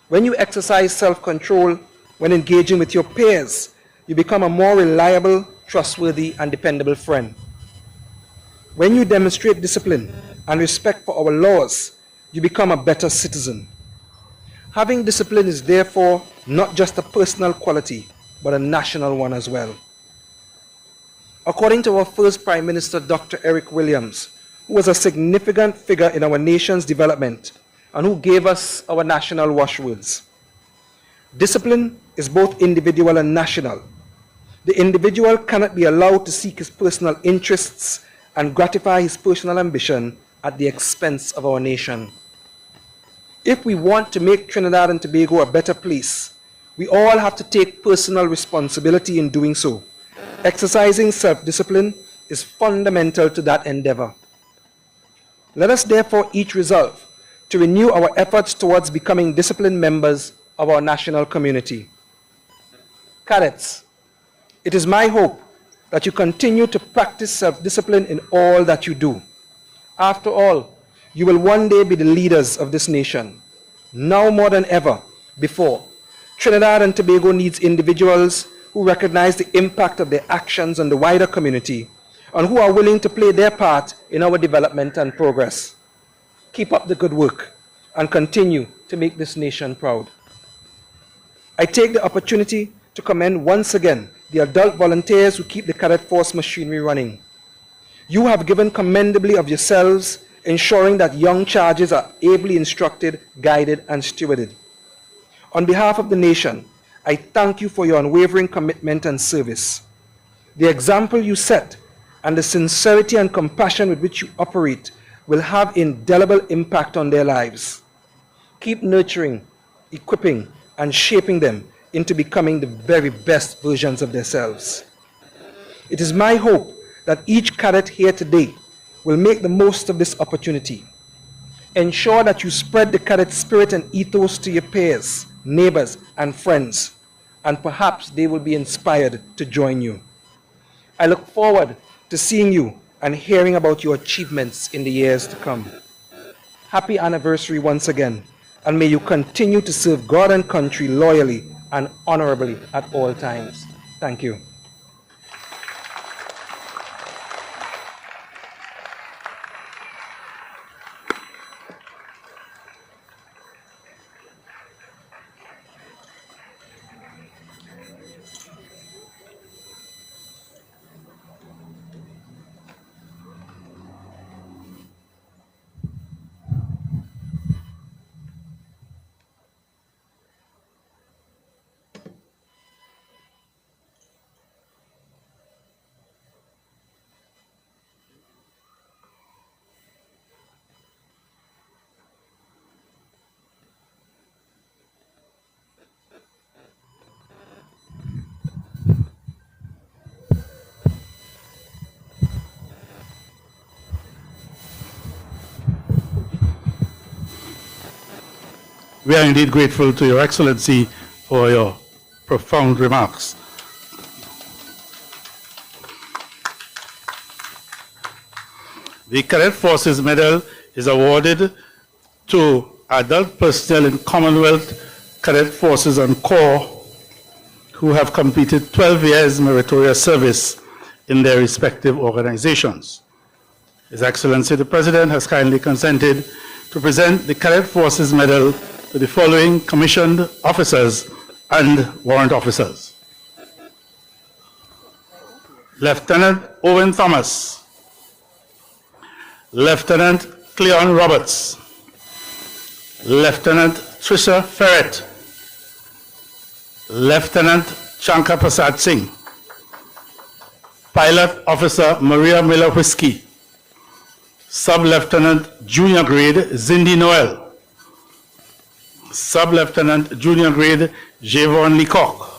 When you exercise self-control when engaging with your peers, you become a more reliable, trustworthy, and dependable friend. When you demonstrate discipline and respect for our laws, you become a better citizen. Having discipline is therefore not just a personal quality, but a national one as well. According to our first Prime Minister, Dr. Eric Williams, who was a significant figure in our nation's development and who gave us our national watchwords, discipline is both individual and national. The individual cannot be allowed to seek his personal interests and gratify his personal ambition at the expense of our nation. If we want to make Trinidad and Tobago a better place, we all have to take personal responsibility in doing so. Exercising self-discipline is fundamental to that endeavor. Let us therefore each resolve to renew our efforts towards becoming disciplined members of our national community. Cadets, it is my hope that you continue to practice self-discipline in all that you do. After all, you will one day be the leaders of this nation. Now more than ever before, Trinidad and Tobago needs individuals who recognize the impact of their actions on the wider community and who are willing to play their part in our development and progress. Keep up the good work and continue to make this nation proud. I take the opportunity to commend once again the adult volunteers who keep the Cadet Force machinery running. You have given commendably of yourselves, ensuring that young charges are ably instructed, guided, and stewarded. On behalf of the nation, I thank you for your unwavering commitment and service. The example you set and the sincerity and compassion with which you operate will have indelible impact on their lives. Keep nurturing, equipping, and shaping them into becoming the very best versions of themselves. It is my hope that each cadet here today will make the most of this opportunity. Ensure that you spread the cadet spirit and ethos to your peers, neighbors, and friends, and perhaps they will be inspired to join you. I look forward to seeing you and hearing about your achievements in the years to come. Happy anniversary once again, and may you continue to serve God and country loyally and honorably at all times. Thank you. We are indeed grateful to Your Excellency for your profound remarks. The Cadet Forces Medal is awarded to adult personnel in Commonwealth Cadet Forces and Corps who have completed 12 years meritorious service in their respective organizations. His Excellency the President has kindly consented to present the Cadet Forces Medal to the following commissioned officers and warrant officers. Lieutenant Owen Thomas, Lieutenant Cleon Roberts, Lieutenant Trisha Ferret, Lieutenant Shankar Prasad Singh, Pilot Officer Maria Miller Whiskey, Sub-Lieutenant Junior Grade Zindi Noel, Sub-Lieutenant Junior Grade Javon Leacock,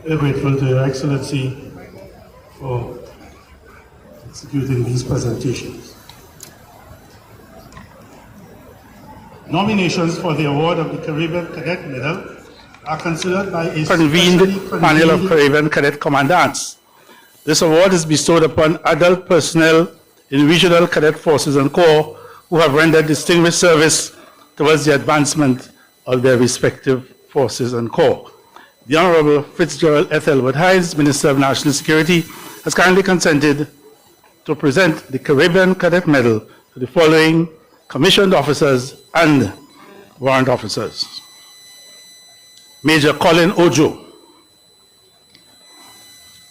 We're grateful to Your Excellency for executing these presentations. Nominations for the award of the Caribbean Cadet Medal are considered by a Convened specially panel of convened Caribbean Cadet Commandants. This award is bestowed upon adult personnel in regional cadet forces and corps who have rendered distinguished service towards the advancement of their respective forces and corps. The Honorable Fitzgerald F. Elwood Hines, Minister of National Security, has kindly consented to present the Caribbean Cadet Medal to the following commissioned officers and warrant officers. Major Colin Ojo,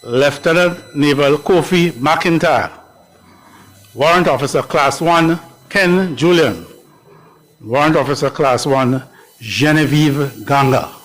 Lieutenant Naval Kofi McIntyre, Warrant Officer Class 1 Ken Julian, Warrant Officer Class 1 Genevieve Ganga.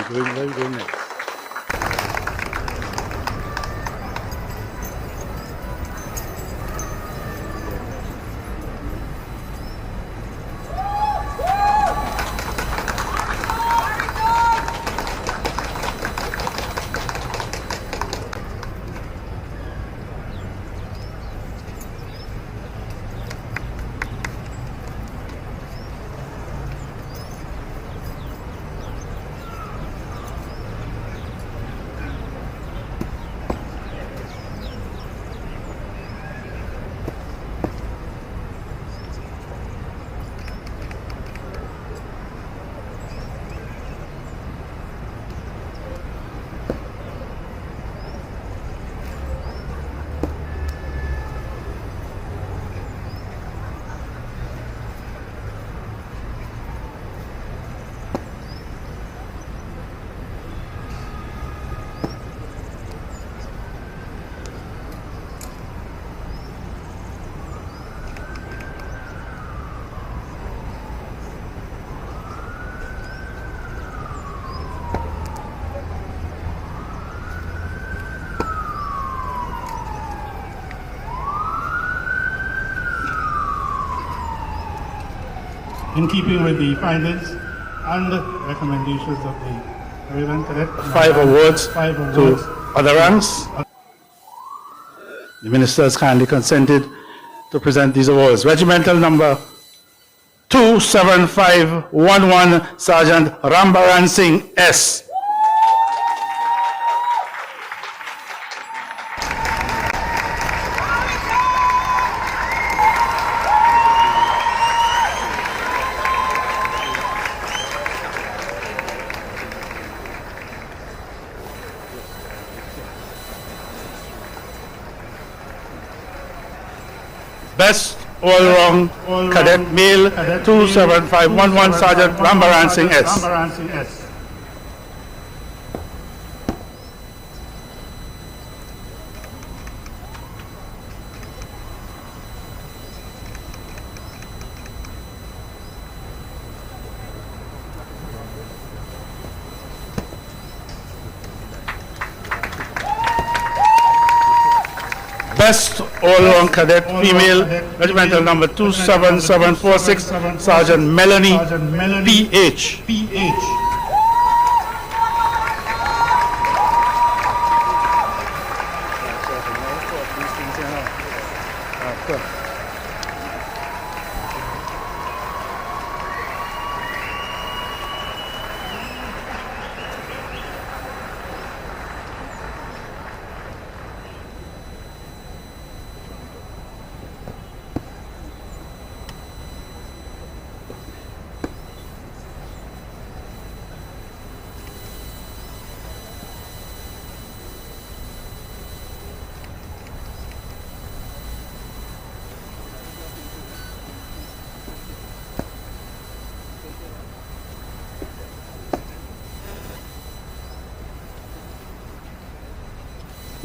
Where are we going next? in keeping with the findings and recommendations of the Caribbean Cadet. Five awards to awards. other ranks. The minister has kindly consented to present these awards. Regimental number 27511, Sergeant Rambaran Singh S. Best all-round cadet male 27511, Sergeant Rambaran Singh S. Rambaran Singh S. Best all-round cadet female, regimental number 27746, Sergeant Melanie P.H.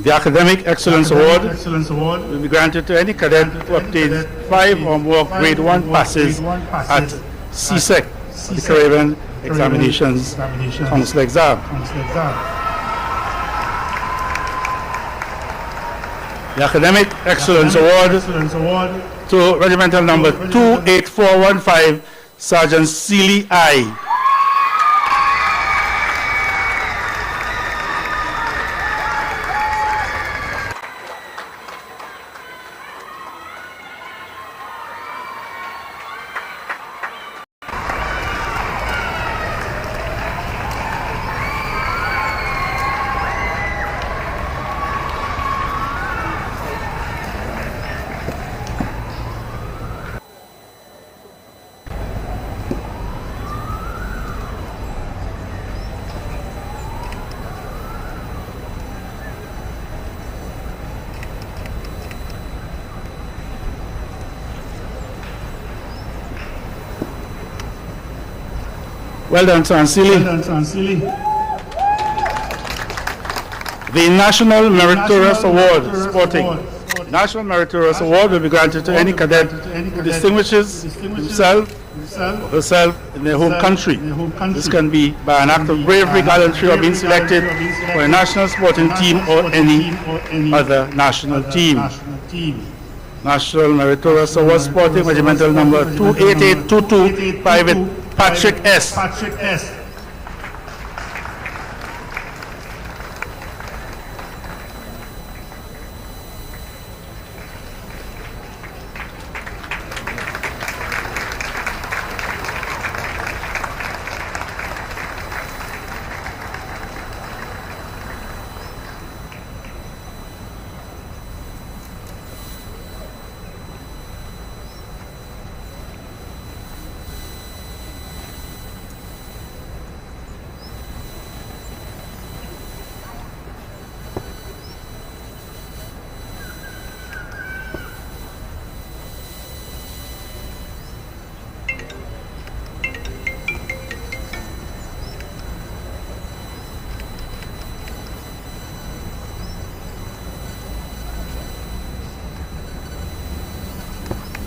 The Academic Excellence Award Excellence Award will be granted to any cadet who obtains 5 or more grade 1 passes at CSEC, the Caribbean Examinations Council exam. The Academic Excellence Award to Regimental Number 28415, Sergeant Seeley I. Well done, Sergeant Seeley. The National Meritorious Award, Sporting. National Meritorious Award will be granted to any cadet who distinguishes himself or herself in their home country. This can be by an act of bravery, gallantry, or being selected for a national sporting team or any other national team. National Meritorious Award, Sporting, Regimental Number 28822, Private Patrick S.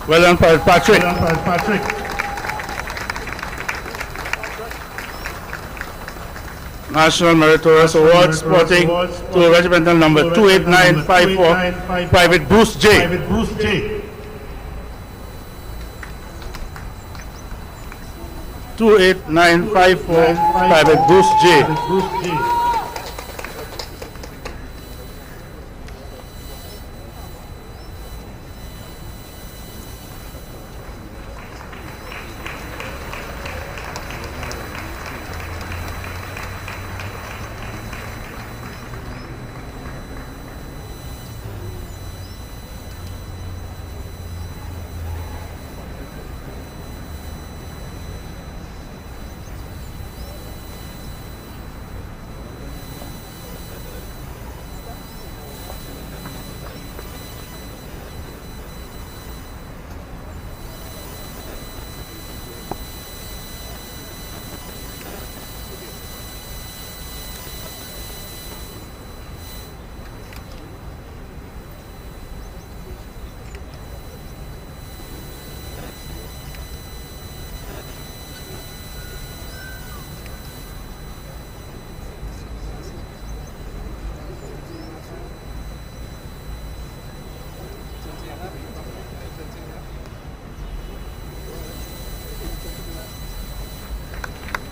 Well done, Private Patrick. National Meritorious Award, Sporting, to Regimental Number 28954, Private Bruce J. 28954, Private Bruce J.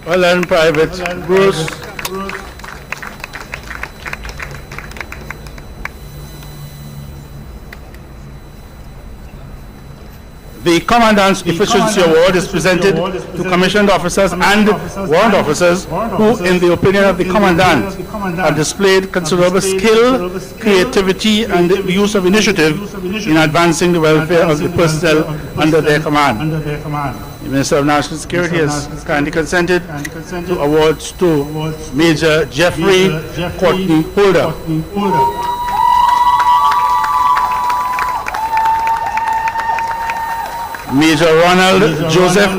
Well done, Private Bruce. The Commandant's Efficiency Award is presented to commissioned officers and warrant officers who, in the opinion of the Commandant, have displayed considerable skill, creativity, and the use of initiative in advancing the welfare of the personnel under their command. The Minister of National Security has kindly consented to awards to Major Jeffrey Courtney Holder, Major Ronald Joseph,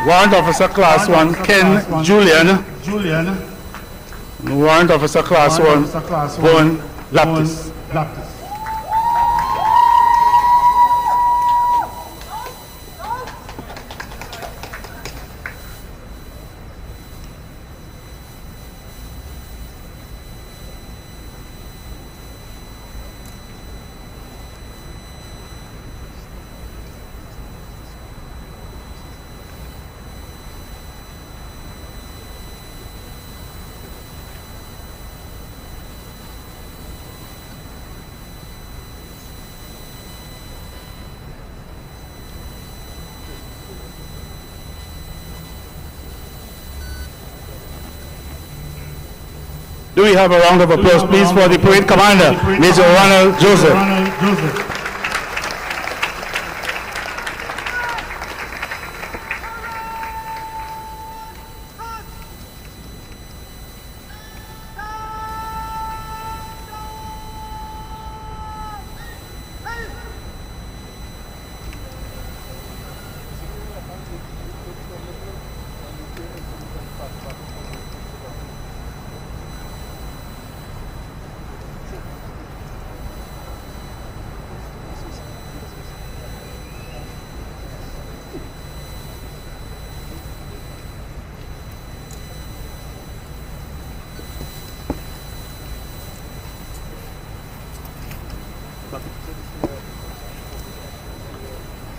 Warrant Officer Class 1 Ken Julian, Warrant Officer Class 1, Bowen Baptist. Baptist. Do we have a round of applause, please, for the parade commander, Major Ronald Joseph? Ronald Joseph.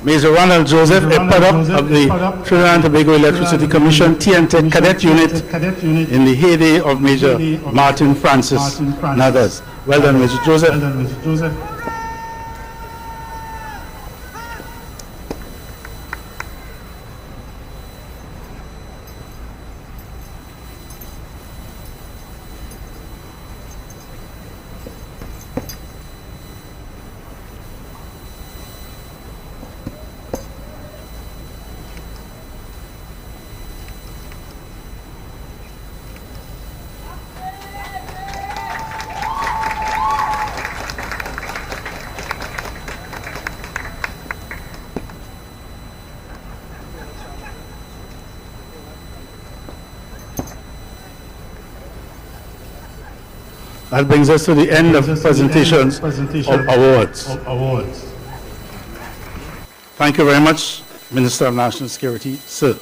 Major Ronald Joseph, a product of the Trinidad and Tobago Electricity Commission TNT Cadet Unit in the heyday of Major Martin Francis and others. Well done, Major Joseph. Well done, Mr. Joseph. That brings us to the end of presentations of awards. Thank you very much, Minister of National Security, sir.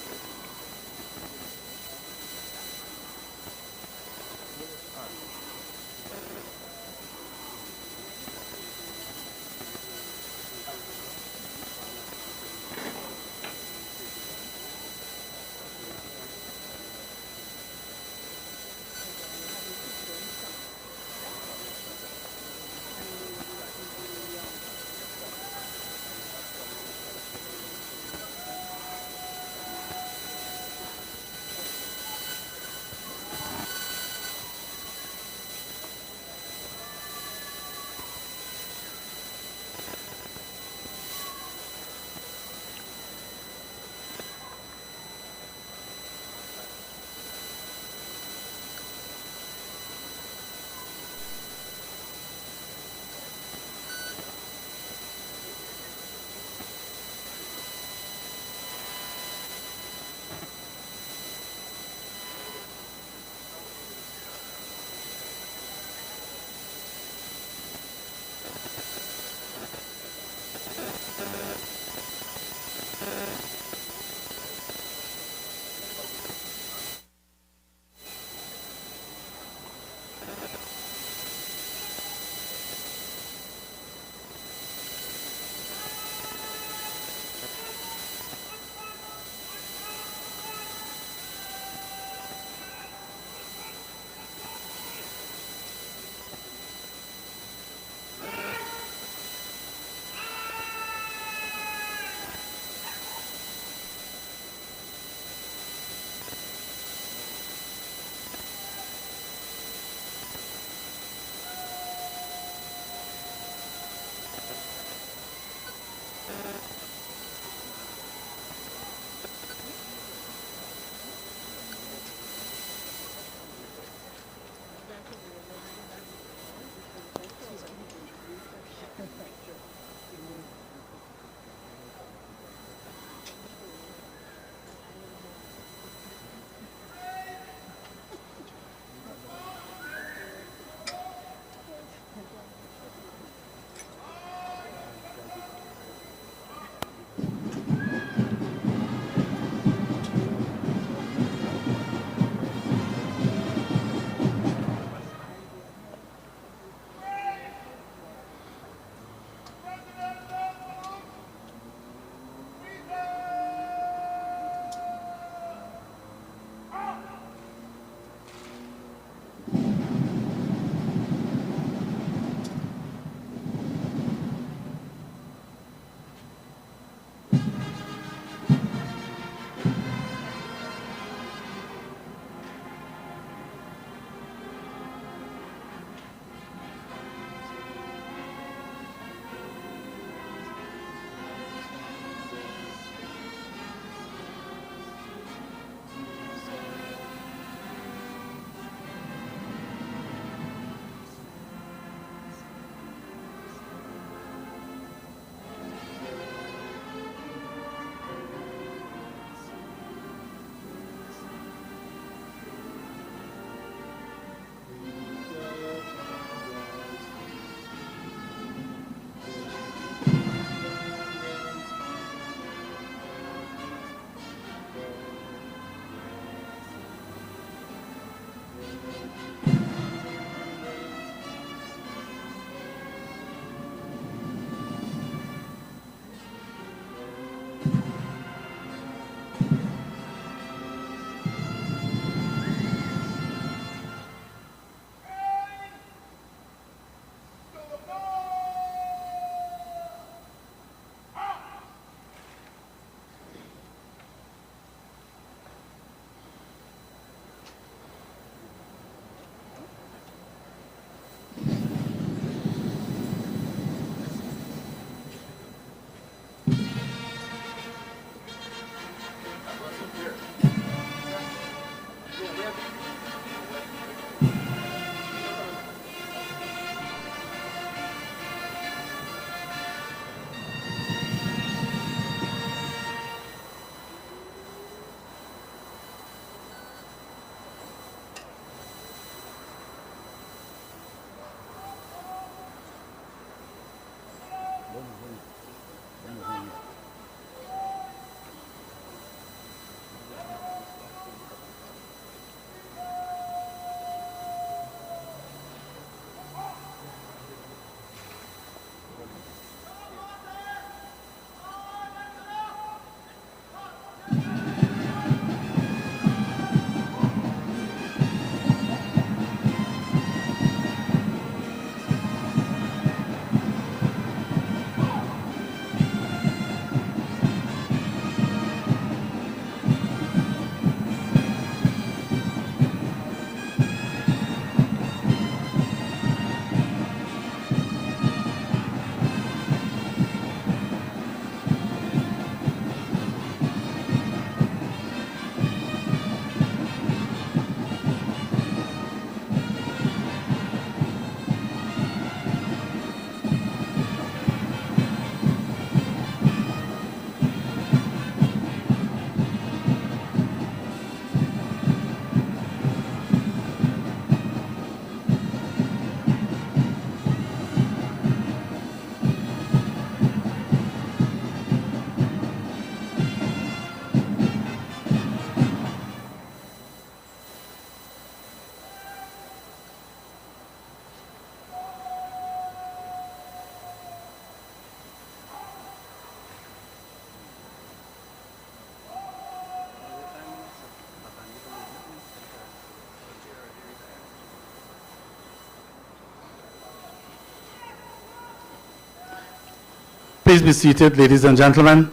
Please be seated, ladies and gentlemen.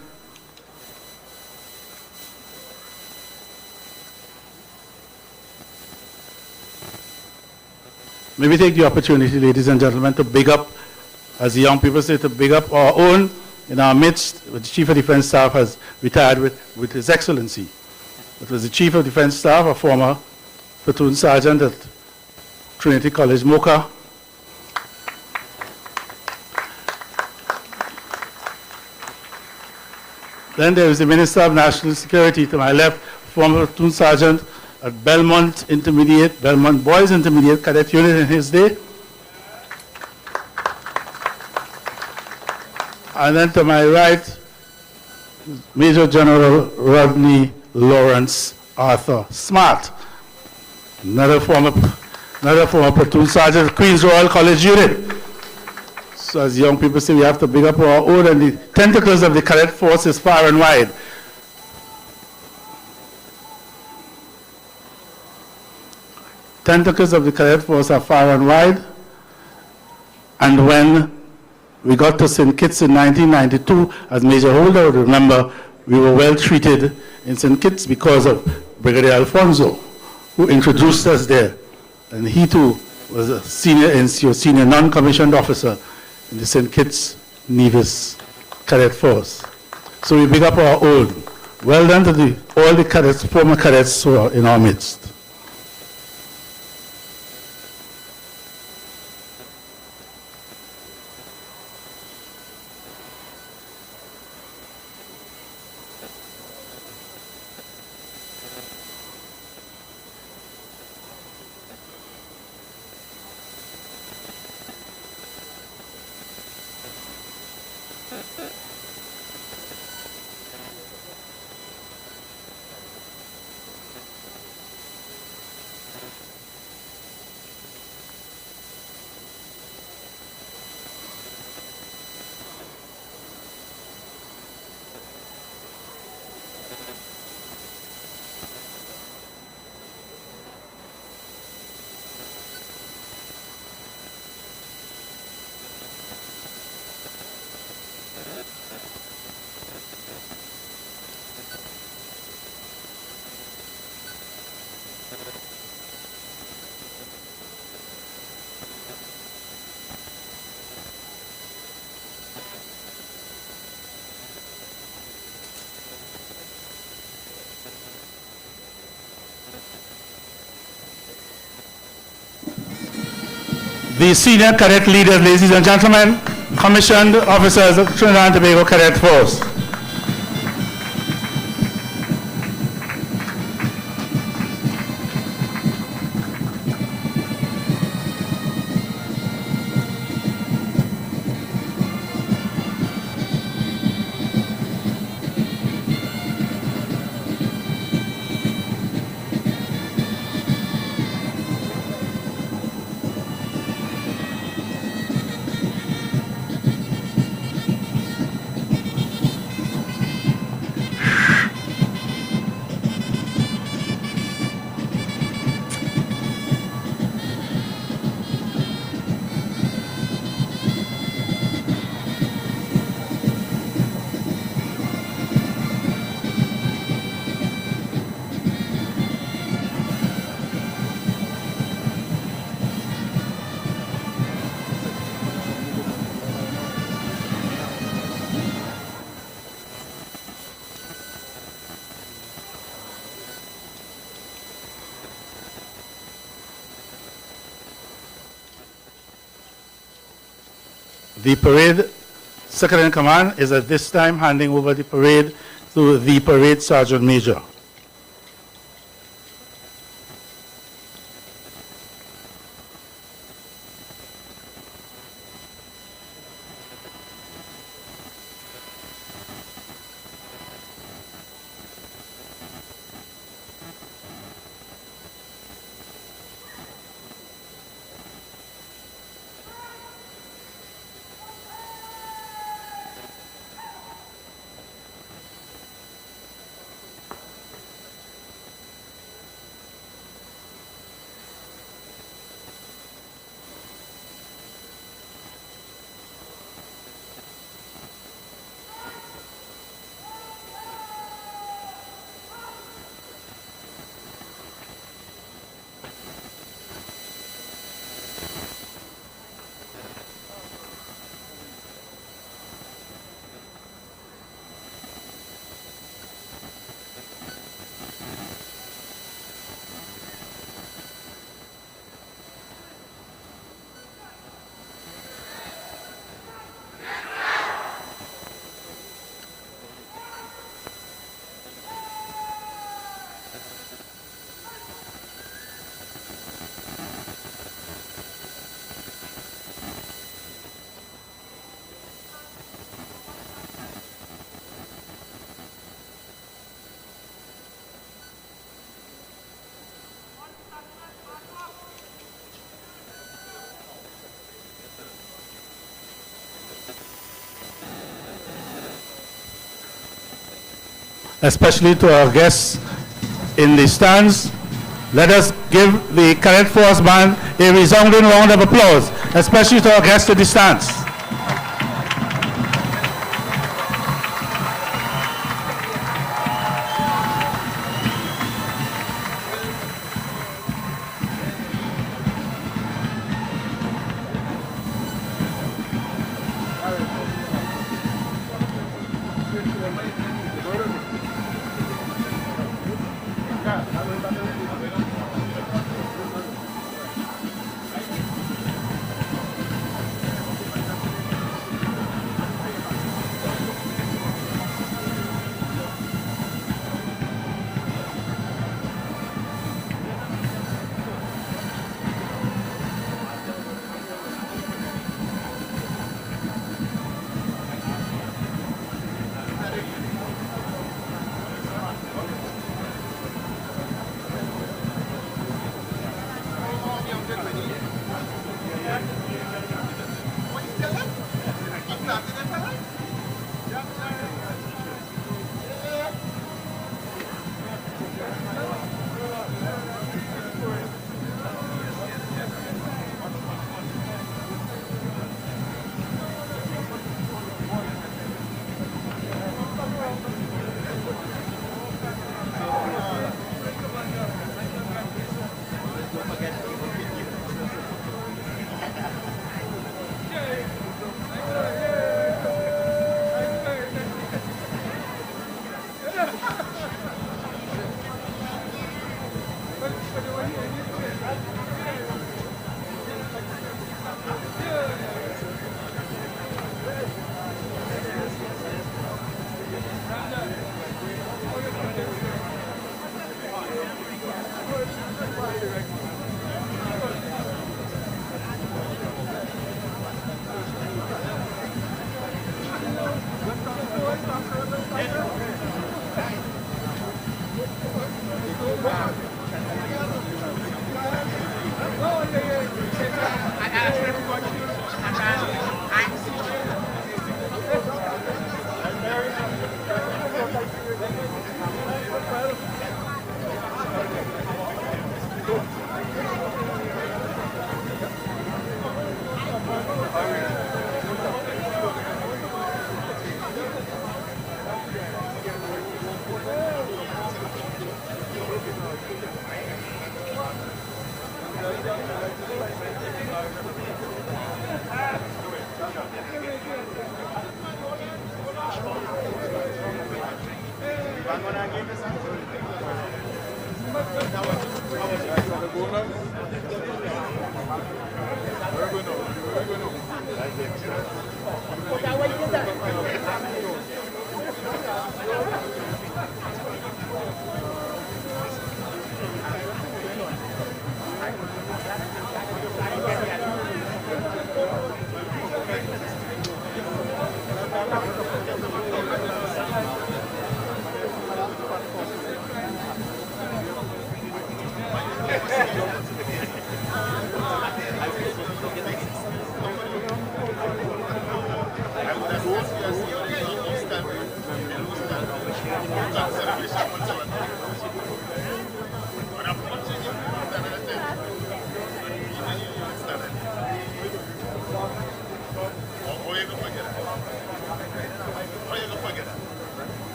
May we take the opportunity, ladies and gentlemen, to big up, as the young people say, to big up our own in our midst. The Chief of Defense Staff has retired with His Excellency. It was the Chief of Defense Staff, a former platoon sergeant at Trinity College, Mocha. Then there is the Minister of National Security to my left, former platoon sergeant at Belmont Boys Intermediate Cadet Unit in his day. And then to my right, Major General Rodney Lawrence Arthur Smart, another former platoon sergeant at Queen's Royal College Unit. So as young people say, we have to big up our own, and the tentacles of the cadet force is far and wide. Tentacles of the cadet force are far and wide. And when we got to St. Kitts in 1992, as Major Holder would remember, we were well treated in St. Kitts because of Brigadier Alfonso, who introduced us there. And he too was a senior NCO, senior non-commissioned officer in the St. Kitts Nevis Cadet Force. So we big up our own. Well done to all the cadets, former cadets who are in our midst. The senior cadet leaders, ladies and gentlemen, commissioned officers of Trinidad and Tobago Cadet Force. The parade second in command is at this time handing over the parade to the parade sergeant major. especially to our guests in the stands. Let us give the Cadet Force Band a resounding round of applause, especially to our guests in the stands.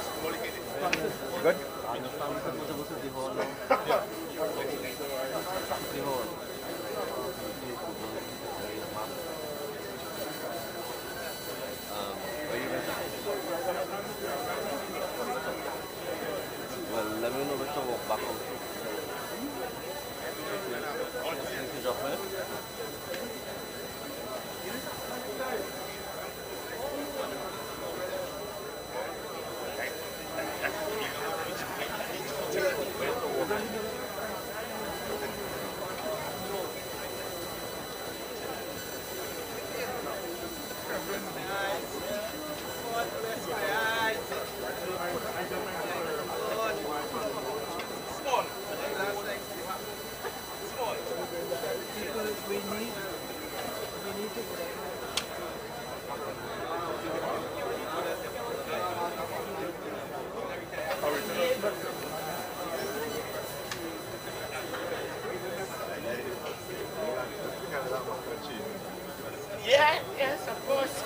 Okay, Yeah, yes, of course.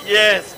Yes.